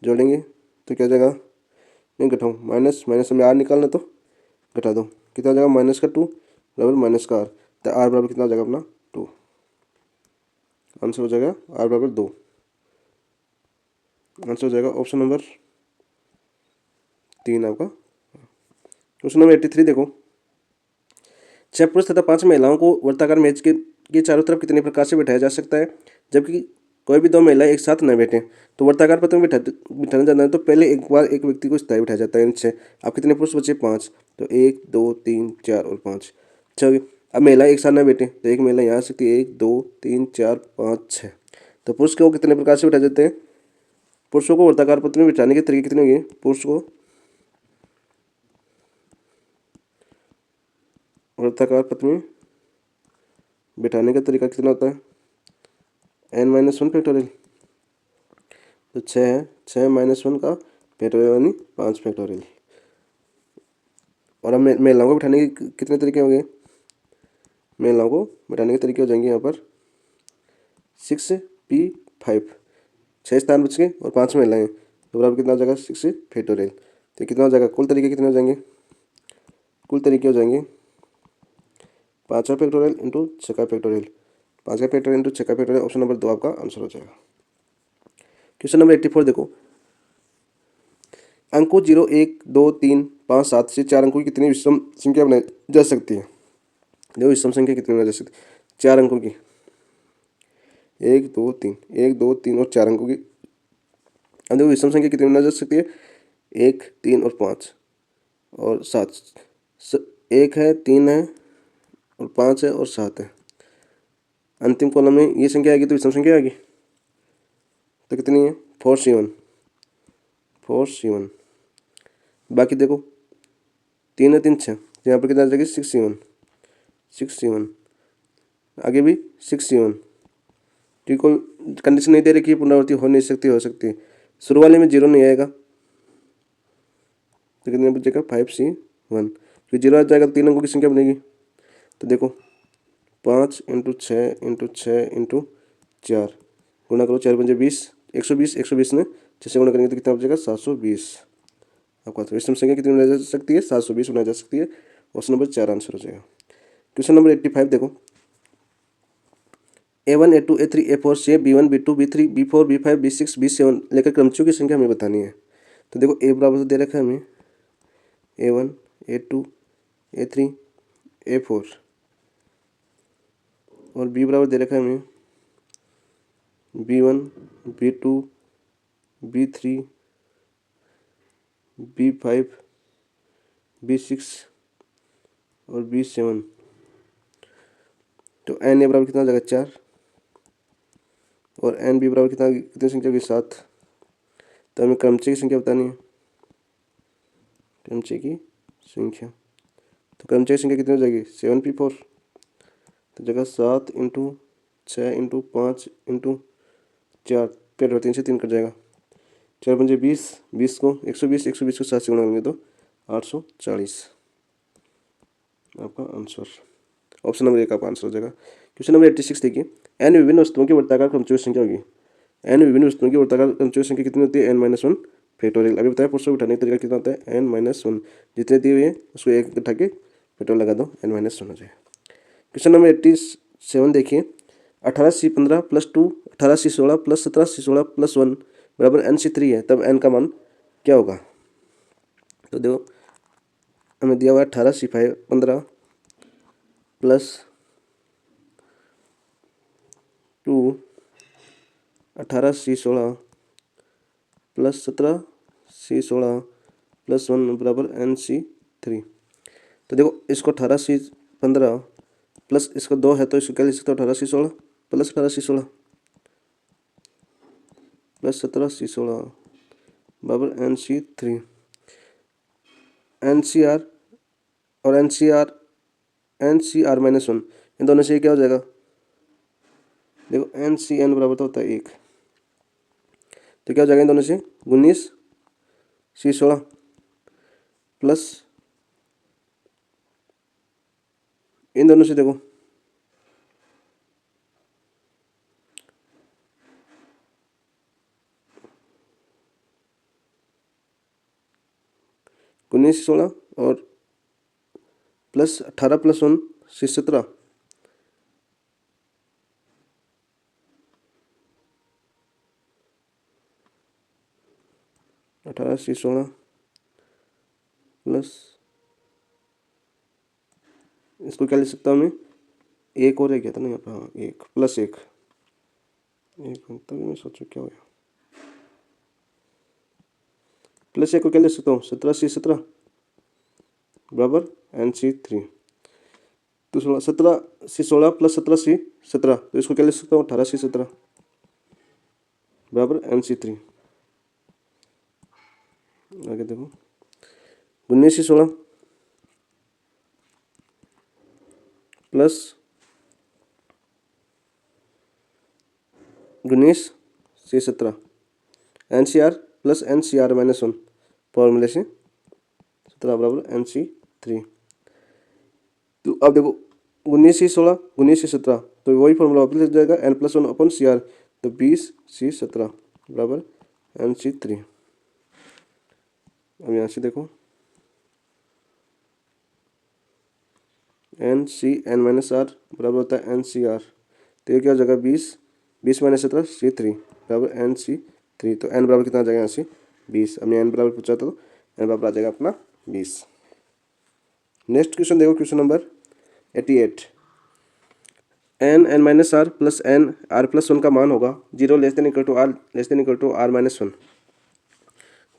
जोड़ेंगे तो क्या हो जाएगा, नहीं घटाओ, माइनस माइनस में आर निकालना तो घटा दो, कितना हो जाएगा माइनस का 2 बराबर माइनस का आर, तो आर बराबर कितना हो जाएगा अपना 2। आंसर हो जाएगा आर बराबर 2। आंसर हो जाएगा ऑप्शन नंबर 3 आपका। क्वेश्चन नंबर 83 देखो, 6 पुरुष तथा 5 महिलाओं को वर्ताकार मेज के चारों तरफ कितने प्रकार से बिठाया जा सकता है, जबकि कोई भी 2 महिलाएं एक साथ न बैठें। तो वर्ताकार पथ में बिठाना जाना है तो पहले एक बार एक व्यक्ति को स्थायी बिठाया जाता है, 6। अब कितने पुरुष बचे, 5, तो 1 2 3 4 और 5, 6 हो गए। अब महिला एक साथ न बैठे तो एक महिला यहाँ आ सकती है, 1 2 3 4 5 6। तो पुरुष को कितने प्रकार से बिठाए जाते हैं, पुरुषों को वर्ताकार पथ में बिठाने के तरीके कितने होंगे, पुरुष को वर्ताकार पथ में बिठाने का तरीका कितना होता है, n-1 फैक्टोरियल। तो 6 है, 6-1 का फैक्टोरियल यानी 5 फैक्टोरियल। और अब महिलाओं को बिठाने के कितने तरीके होंगे, महिलाओं को बिठाने के तरीके हो जाएंगे यहाँ पर 6p5, 6 स्थान बच गए और 5 महिलाएं, तो बराबर कितना हो जाएगा 6 फैक्टोरियल। तो कितना हो जाएगा, कुल तरीके कितने हो जाएंगे, कुल तरीके हो जाएंगे 5 का फैक्टोरियल इंटू 6 का फैक्टोरियल, 5 का फैक्टोरियल इंटू 6 का फैक्टोरियल, ऑप्शन नंबर 2 आपका आंसर हो जाएगा। क्वेश्चन नंबर 84 देखो, अंकों 0 1 2 3 5 7 से 4 अंकों की कितनी विषम संख्या बनाई जा सकती है। देखो विषम संख्या कितनी बनाई जा सकती है, 4 अंकों की, 1 2 3, 1 2 3 और 4 अंकों की। अब देखो विषम संख्या कितनी बनाई जा सकती है, 1 3 और 5 और 7, 1 है 3 है और 5 है और 7 है। अंतिम कॉलम में ये संख्या आएगी तो विषम संख्या आएगी, तो कितनी है 4C1, 4C1। बाकी देखो 3 है 3 6, तो यहाँ पर कितना आ जाएगी 6C1, 6C1। आगे भी 6C1, क्योंकि कोई कंडीशन नहीं दे रखी है, पुनरावृत्ति हो नहीं सकती, हो सकती है। शुरू वाले में 0 नहीं आएगा तो कितने बचेगा 5C1, क्योंकि 0 आ जाएगा तो 3 अंकों की संख्या बनेगी। तो देखो 5 इंटू 6 इंटू 6 इंटू 4 गुणा करो, 4 पंजे 20, 120, 120 में 6 से गुणा करेंगे तो कितना बचेगा 720। आपका विषम संख्या कितनी बनाई जा सकती है, 720 बनाई जा सकती है, ऑप्शन नंबर 4 आंसर हो जाएगा। क्वेश्चन नंबर 85 देखो, A1 A2 A3 A4 से B1 B2 B3 B4 B5 B6 B7 लेकर क्रमचियों की संख्या हमें बतानी है। तो देखो A बराबर तो दे रखा है हमें A1 A2 A3 A4 और B बराबर दे रखा है हमें B1 B2 B3 B5 B6 और B7। तो n ए बराबर कितना हो जाएगा 4 और एन बी बराबर कितनी संख्या होगी 7। तो हमें क्रमचय की संख्या बतानी है, क्रमचय की संख्या, तो क्रमचय की संख्या कितनी हो जाएगी 7p4, तो जगह 7 इंटू 6 इंटू 5 इंटू 4, पेट 3 से 3 कट जाएगा, 4 पंजे 20, 20 को 120, 120 को 7 से गुणा करेंगे तो 840 आपका आंसर, ऑप्शन नंबर 1 आपका आंसर हो जाएगा। क्वेश्चन नंबर 86 देखिए, n विभिन्न वस्तुओं की वर्ताकार क्रमचय संख्या होगी। n विभिन्न वस्तुओं की वर्ताकार क्रमचय संख्या कितनी होती है, n-1 फैक्टोरियल। अभी बताया पुरुषों को उठाने का तरीका कितना होता है n-1, जितने दिए हुए हैं उसको एक उठा के फैक्टोरियल लगा दो, n-1 हो जाए। क्वेश्चन नंबर 87 देखिए, 18C15 plus 2 18C16 plus 17C16 plus 1 बराबर n/3 है, तब n का मान क्या होगा। तो देखो हमें दिया हुआ है 18C15 plus 2 18C16 plus 17C16 plus 1 बराबर n/3। तो देखो इसको 18C15 प्लस इसका 2 है तो इसको क्या लिख सकते हो 18C16 plus 18C16 plus 17C16 बराबर NC3। NCR और NCR-1 इन दोनों से क्या हो जाएगा, देखो NCN बराबर तो होता है 1, तो क्या हो जाएगा इन दोनों से 19C16 प्लस इन दोनों से देखो 19C16 और प्लस 18 + 1 C17 18C16 प्लस इसको क्या लिख सकता हूँ मैं, एक और रह गया था ना यहाँ पे, हाँ एक प्लस एक तक मैं सोचूं क्या होगा, प्लस एक को क्या लिख सकता हूँ 17C17 बराबर NC3। तो 17C16 प्लस 17C17 तो इसको क्या लिख सकता हूँ 18C17 बराबर NC3। आगे देखो 19C16 plus 19C17 NCR plus NCR-1 फॉर्मूले से 17 बराबर NC3। तो अब देखो 19C16 19C17 तो वही फॉर्मूला वापस लिख जाएगा N+1/CR, तो 20C17 बराबर NC3। अब यहाँ से देखो NCN-R बराबर होता है NCR, तो ये क्या हो जाएगा 20 - 17 C3 बराबर NC3। तो N बराबर कितना आ जाएगा यहाँ से 20। हमने N बराबर पूछा था तो N बराबर आ जाएगा अपना 20। नेक्स्ट क्वेश्चन देखो, question number 88। N(n-R) plus N(R+1) का मान होगा 0 R R-1।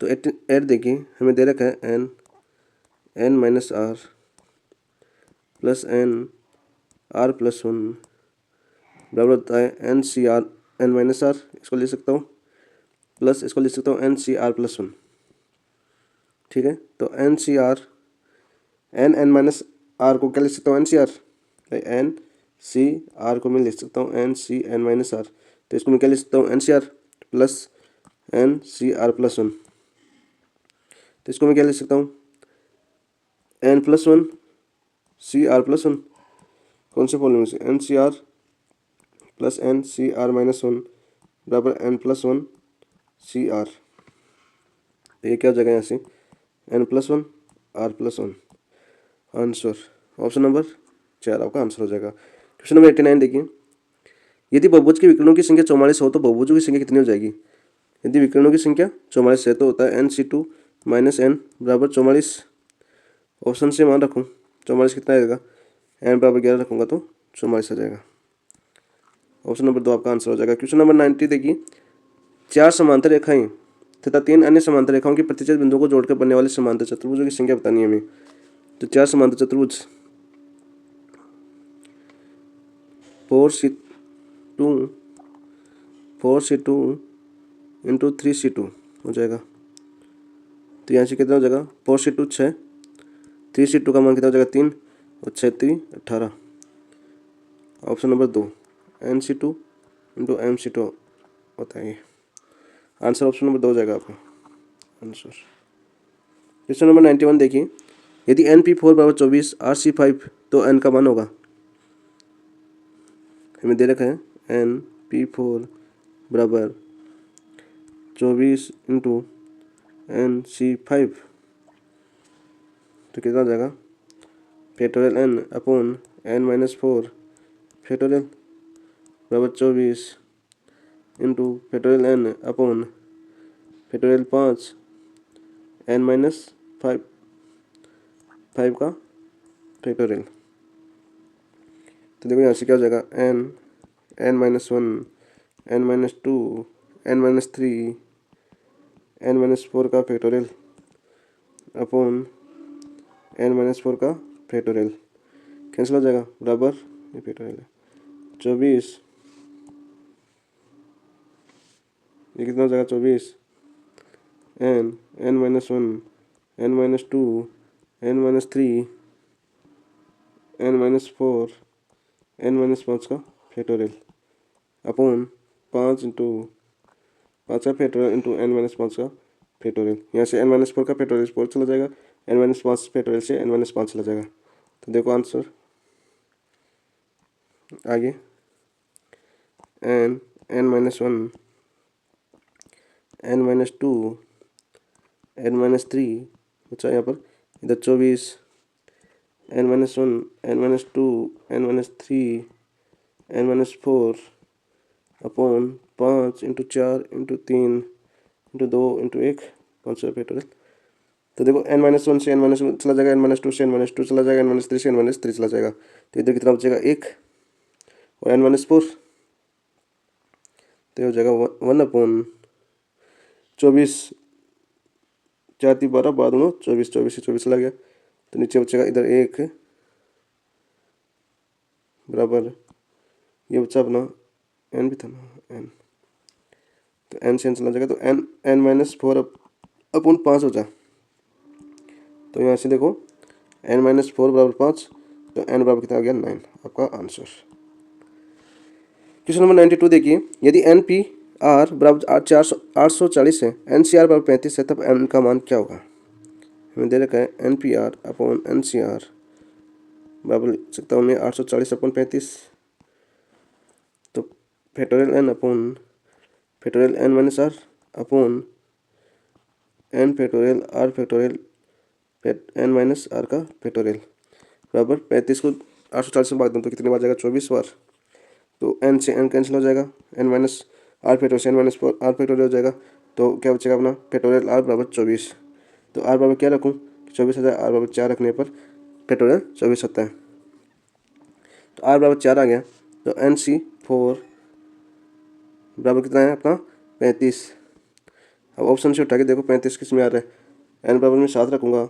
तो 88 देखिए हमें दे रखा है N(n-R) प्लस N(R+1) बराबर होता है NCR(n-R), इसको लिख सकता हूँ प्लस इसको लिख सकता हूँ NCR+1। ठीक है, तो NCR N(n-R) को क्या लिख सकता हूँ NCR, NCR को मैं लिख सकता हूँ NCN-R, तो इसको मैं क्या लिख सकता हूँ NCR प्लस NCR+1, तो इसको मैं क्या लिख सकता हूँ N+1 CR+1, कौन से फॉर्मूले में से NCR प्लस NCR-1 बराबर N+1 CR, तो ये क्या हो जाएगा यहाँ से N+1 R+1। Answer option number 4 आपका आंसर हो जाएगा। क्वेश्चन नंबर 89 देखिए, यदि बहुभुज के विकर्णों की संख्या 44 हो तो बहुभुजों की संख्या कितनी हो जाएगी। यदि विकर्णों की संख्या 44 है तो होता है NC2 - N बराबर 44। ऑप्शन से मान रखूँ 44 कितना आएगा, N बराबर 11 रखूँगा तो 44 आ जाएगा। ऑप्शन नंबर 2 आपका आंसर हो जाएगा। क्वेश्चन नंबर 90 देखिए, 4 समांतर रेखाएं तथा 3 अन्य समांतर रेखाओं के प्रतिच्छेद बिंदुओं को जोड़कर बनने वाले समांतर चतुर्भुजों की संख्या बतानी है हमें। तो 4 समांतर चतुर्भुज 4C2 इंटू 3C2 हो जाएगा। तो यहाँ से कितना हो जाएगा 4C2 6, 3C2 का मान कितना हो जाएगा 3 और 6 3 18। Option number 2 NC2 into MC2 होता है ये। आंसर ऑप्शन नंबर 2 हो जाएगा आपका आंसर। क्वेश्चन नंबर 91 देखिए, यदि NP4 बराबर 24 RC5 तो N का मान होगा। हमें दे रखा है NP4 बराबर 24 इंटू NC5, तो कितना हो जाएगा फैक्टोरियल N/N-4 फैक्टोरियल बराबर 24 इंटू फैक्टोरियल N/फैक्टोरियल 5 N-5 का फैक्टोरियल। तो देखो यहाँ से क्या हो जाएगा N(n-1) N-2 N-3 N-4 का फैक्टोरियल अपॉन N-4 का फैक्टोरियल कैंसिल हो जाएगा बराबर ये फैक्टोरियल है 24, ये कितना हो जाएगा 24, n-1, n-2, n-3, n-4, n-5 का फैक्टोरियल अपॉन 5 इंटू 5 का फैक्टोरियल इंटू n-5 का फैक्टोरियल। यहाँ से n-4 का फैक्टोरियल 4 चला जाएगा, n-5 फैक्टोरियल से n-5 चला जाएगा। तो देखो आंसर आगे n-1, n-2, n-3 बचा यहाँ पर, इधर 24, n-1, n-2, n-3, n-4 upon 5 into 4 into 3 into 2 into 1 5 factorial. तो देखो n-1 से n-1 चला जाएगा, n-2 से n-2 चला जाएगा, n-3 से n-3 चला जाएगा। तो इधर कितना बचेगा 1 और n-4 तो हो जाएगा 1 अपॉन 24, 4 3 12 बाद में 24, 24 से 24 चला गया। तो नीचे बचेगा इधर 1 बराबर ये बचा अपना n भी था ना n, तो n से n चला जाएगा तो n-4 अपॉन 5 हो जाए। तो यहाँ से देखो n-4 बराबर 5, तो n बराबर कितना आ गया 9 आपका आंसर। क्वेश्चन नंबर 92 देखिए, यदि NPR बराबर 840 है, NCR बराबर 35 है, तब n का मान क्या होगा। हमें दे रखा है NPR अपॉन NCR बराबर लिख सकता हूँ मैं 840 अपॉन 35, तो factorial n upon factorial n-r upon n factorial r factorial n-r का फैक्टोरियल बराबर 35 को 840 में भाग दूँ तो कितनी बार जाएगा 24 बार। तो n से n कैंसिल हो जाएगा, n-r फैक्टोरियल से n-4 r फैक्टोरियल हो जाएगा। तो क्या बचेगा अपना फैक्टोरियल r बराबर 24। तो r बराबर क्या रखूँ 24 आता है, r बराबर 4 रखने पर फैक्टोरियल 24 होता है। तो r बराबर 4 आ गया, तो NC4 बराबर कितना है अपना 35। अब ऑप्शन से उठा के देखो 35 किस में आ रहा है, n बराबर में 7 रखूँगा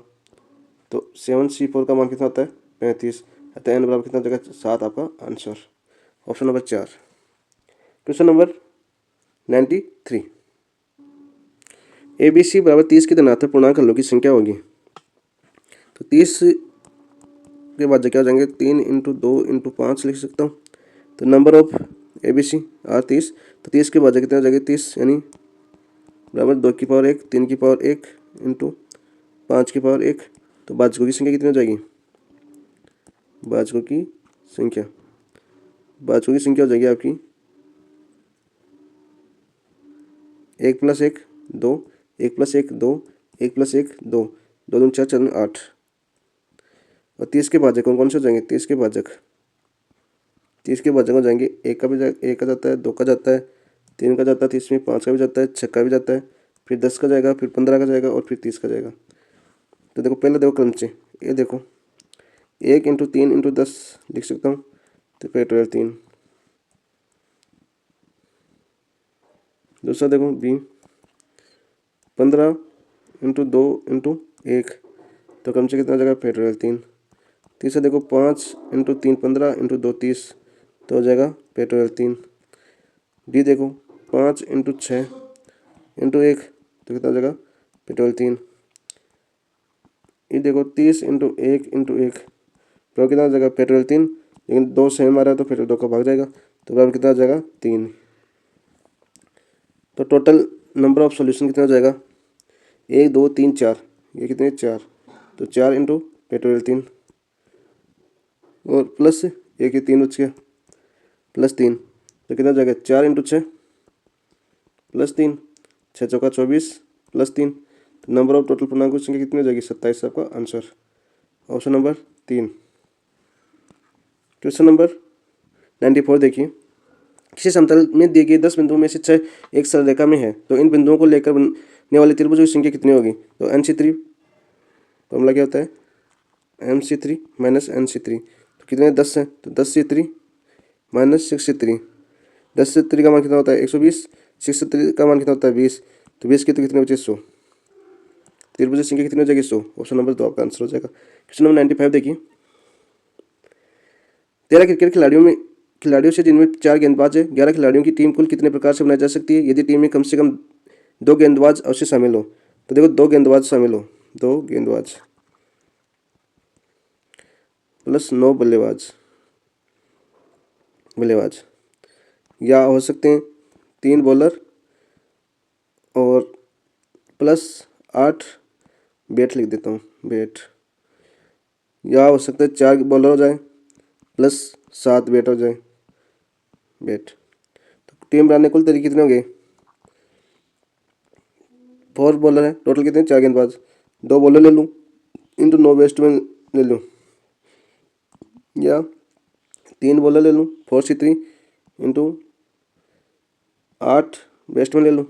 तो 7C4 का मान कितना होता है 35, तो n बराबर कितना जगह 7 आपका answer, option number 4। Question number 93, ABC बराबर 30 की धनात्मक पूर्णांक हलों की संख्या होगी। तो 30 के बाद क्या हो जाएंगे 3 इंटू 2 इंटू 5 लिख सकता हूँ। तो नंबर ऑफ ABC आर 30, तो 30 के बाद कितना हो जाएगा 30 यानी बराबर 2 की पावर 1, 3 की पावर 1 इंटू 5 की पावर 1। तो भाजकों की संख्या कितनी हो जाएगी, भाजकों की संख्या हो जाएगी आपकी 1 + 1 2, 1 + 1 2, 1 + 1 2, 2 दूनी 4 4 8। और 30 के भाजक कौन कौन से हो जाएंगे 30 के भाजक हो जाएंगे 1 का जाता है, 2 का जाता है, 3 का जाता है, 30 में 5 का भी जाता है, 6 का भी जाता है, फिर 10 का जाएगा, फिर 15 का जाएगा और फिर 30 का जाएगा। तो देखो पहले देखो क्रम से, ये देखो 1 इंटू 3 इंटू 10 लिख सकता हूँ, तो फैक्टोरियल 3। दूसरा देखो B 15 इंटू 2 इंटू 1, तो क्रम से कितना जाएगा फैक्टोरियल 3। तीसरा देखो 5 इंटू 3 15 इंटू 2 30, तो हो जाएगा फैक्टोरियल 3। डी देखो 5 इंटू 6 इंटू 1, तो कितना हो जाएगा फैक्टोरियल 3। ये देखो 30 इंटू 1 इंटू 1, तो कितना हो जाएगा फैक्टोरियल 3, लेकिन 2 सेम आ रहा है तो फैक्टोरियल 2 का भाग जाएगा, तो बराबर कितना हो जाएगा 3। तो टोटल नंबर ऑफ सॉल्यूशन कितना हो जाएगा 1 2 3 4, ये कितने 4, तो 4 इंटू फैक्टोरियल 3 और प्लस एक 3 बच गया प्लस 3, तो कितना हो जाएगा 4 इंटू 6 प्लस 3, 6 चौका 24 प्लस 3, तो नंबर ऑफ टोटल पूर्णांकों की संख्या कितनी हो जाएगी 27 आपका answer, option number 3। Question number 94 देखिए, किसी समतल में दिए गए 10 बिंदुओं में से 6 एक सरल रेखा में है, तो इन बिंदुओं को लेकर बनने वाले त्रिभुजों की संख्या कितनी होगी। तो NC3 फॉर्मूला क्या होता है MC3 माइनस NC3, तो कितने 10 हैं, तो 10C3 माइनस 6C3, 10C3 का मान कितना होता है 120, 6C3 का मान कितना होता है 20, तो 20 के तो कितने बचे 100, त्रिभुज की संख्या कितनी हो जाएगी 100, ऑप्शन नंबर 2 आपका आंसर हो जाएगा। क्वेश्चन नंबर 95 देखिए, 13 क्रिकेट खिलाड़ियों से जिनमें 4 गेंदबाज है, 11 खिलाड़ियों की टीम कुल कितने प्रकार से बनाई जा सकती है यदि टीम में कम से कम 2 गेंदबाज अवश्य शामिल हो। तो देखो 2 गेंदबाज शामिल हो, 2 गेंदबाज प्लस 9 बल्लेबाज या हो सकते हैं 3 बॉलर और प्लस 8 बैट लिख देता हूँ, बैट, या हो सकता है 4 बॉलर हो जाए प्लस 7 बैट हो जाए, बैट। तो टीम बनाने कुल तरीके कितने हो गए, 4 बॉलर है, टोटल कितने 4 गेंदबाज, 2 बॉलर ले लूँ इंटू 9 बैट्समैन ले लूँ, या 3 बॉलर ले लूँ 4C3 इंटू 8 बैट्समैन ले लूँ,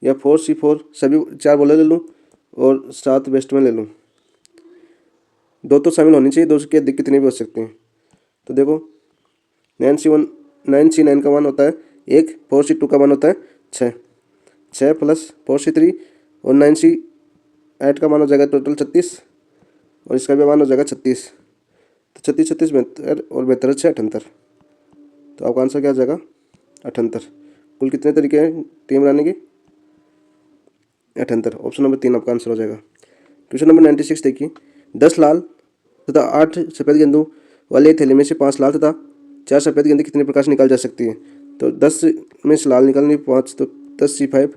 या 4C4 सभी 4 बॉलर ले लूँ और 7 बैट्समैन ले लूँ। 2 तो शामिल होनी चाहिए, 2 के अधिक कितने भी हो सकते हैं। तो देखो 9C9 का मान होता है 1, 4C2 का मान होता है 6 प्लस 4C3 और 9C8 का मान हो जाएगा टोटल 36 और इसका भी मान हो जाएगा 36। तो 36 36 72 और 72 6 78। तो आपका आंसर क्या आ जाएगा 78। कुल कितने तरीके हैं टीम बनाने की, 78। ऑप्शन नंबर 3 आपका आंसर हो जाएगा। क्वेश्चन नंबर 96 देखिए, 10 लाल तथा 8 सफ़ेद गेंदों वाले थैले में से 5 लाल तथा 4 सफ़ेद गेंदें कितने प्रकार से निकाल जा सकती है। तो 10 में से लाल निकालनी 5, तो 10C5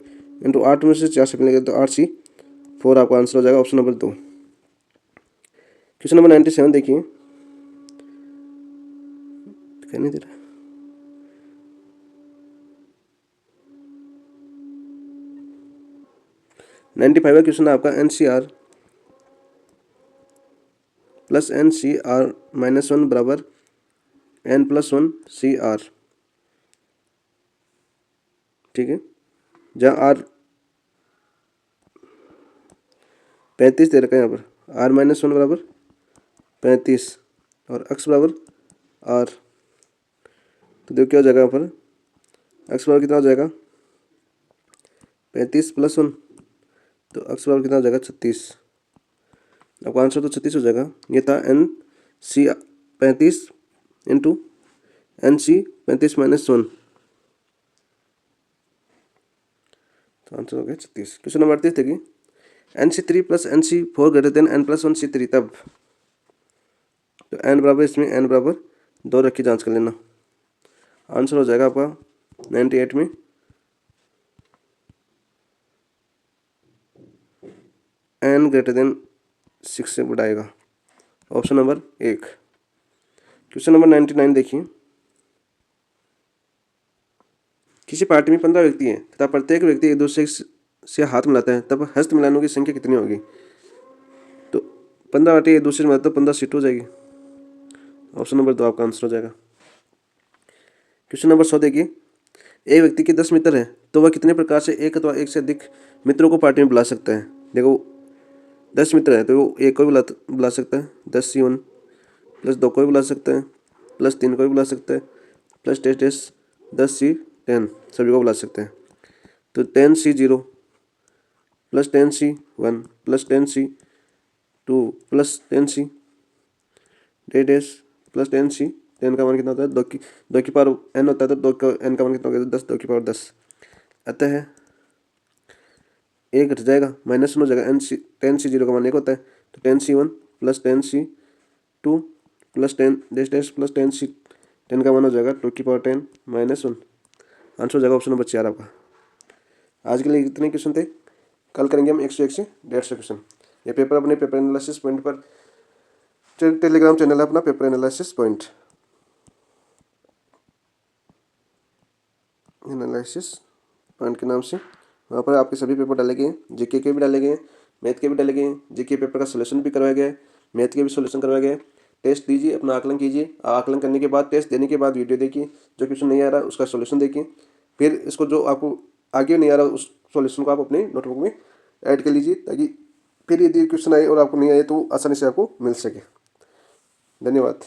इंटू 8 में से 4 सफ़ेद निकाल तो 8C4 आपका आंसर हो जाएगा ऑप्शन नंबर 2। क्वेश्चन नंबर 97 देखिए, नहीं दे रहा, 95 का क्वेश्चन है आपका NCR प्लस NCR -1 बराबर N+1 CR, ठीक है, जहाँ R 35 दे रखा है, यहाँ पर R-1 बराबर 35 और x बराबर R। तो देखो क्या हो जाएगा यहाँ पर, x बराबर कितना हो जाएगा 35 + 1, तो x बराबर कितना हो जाएगा 36। आपका आंसर तो 36 हो जाएगा। ये था NC35 इंटू NC35 -1, तो आंसर हो गया 36। क्वेश्चन नंबर 38 देखिए, NC3 + NC4 > N+1 C3 तब, तो n बराबर इसमें n बराबर 2 रख के जांच कर लेना। आंसर हो जाएगा आपका 98 में n > 6 से बढ़ाएगा, ऑप्शन नंबर 1। क्वेश्चन नंबर 99 देखिए, किसी पार्टी में 15 व्यक्ति हैं तथा प्रत्येक व्यक्ति एक दूसरे से हाथ मिलाता है, तब हस्त मिलानों की संख्या कितनी होगी। तो 15 वाटी एक दूसरे से मिलाते तो 15 सीट हो जाएगी, ऑप्शन नंबर 2 आपका आंसर हो जाएगा। क्वेश्चन नंबर 100 देखिए, एक व्यक्ति के 10 मित्र हैं तो वह कितने प्रकार से एक अथवा एक से अधिक मित्रों को पार्टी में बुला सकता है। देखो 10 मित्र हैं तो वो एक को भी बुला सकता है, 10C1 प्लस 2 को भी बुला सकता है, प्लस 3 को भी बुला सकता है, प्लस टेस्ट 10C10 सभी को बुला सकते हैं। तो 10C0 plus 10C1 plus 10C2 plus 10C plus 10C10 का मान कितना होता है, 2 की पावर n होता है, तो 2 का n का मान कितना होगा 10, 2 की पावर 10। अतः एक घट जाएगा -1 हो जाएगा, 10C0 का मान 1 होता है, तो 10C1 plus 10C2 plus 10 plus 10C10 का मान हो जाएगा 2 की पावर 10 -1। आंसर हो जाएगा ऑप्शन नंबर 4 आपका। आज के लिए इतने क्वेश्चन थे, कल करेंगे हम 101 से 150 क्वेश्चन। ये पेपर अपने पेपर एनालिसिस पॉइंट पर टेलीग्राम चैनल है अपना, पेपर एनालिसिस पॉइंट के नाम से, वहाँ पर आपके सभी पेपर डाले गए हैं, जीके के भी डाले गए हैं, मैथ के भी डाले गए हैं, जीके पेपर का सोल्यूशन भी करवाया गया है, मैथ के भी सोल्यूशन करवाया गया है। टेस्ट दीजिए, अपना आकलन कीजिए, आकलन करने के बाद टेस्ट देने के बाद वीडियो देखिए, जो क्वेश्चन नहीं आ रहा उसका सोल्यूशन देखिए, फिर इसको जो आपको आगे नहीं आ रहा उस सॉल्यूशन को आप अपने नोटबुक में ऐड कर लीजिए, ताकि फिर यदि क्वेश्चन आए और आपको नहीं आए तो आसानी से आपको मिल सके। धन्यवाद।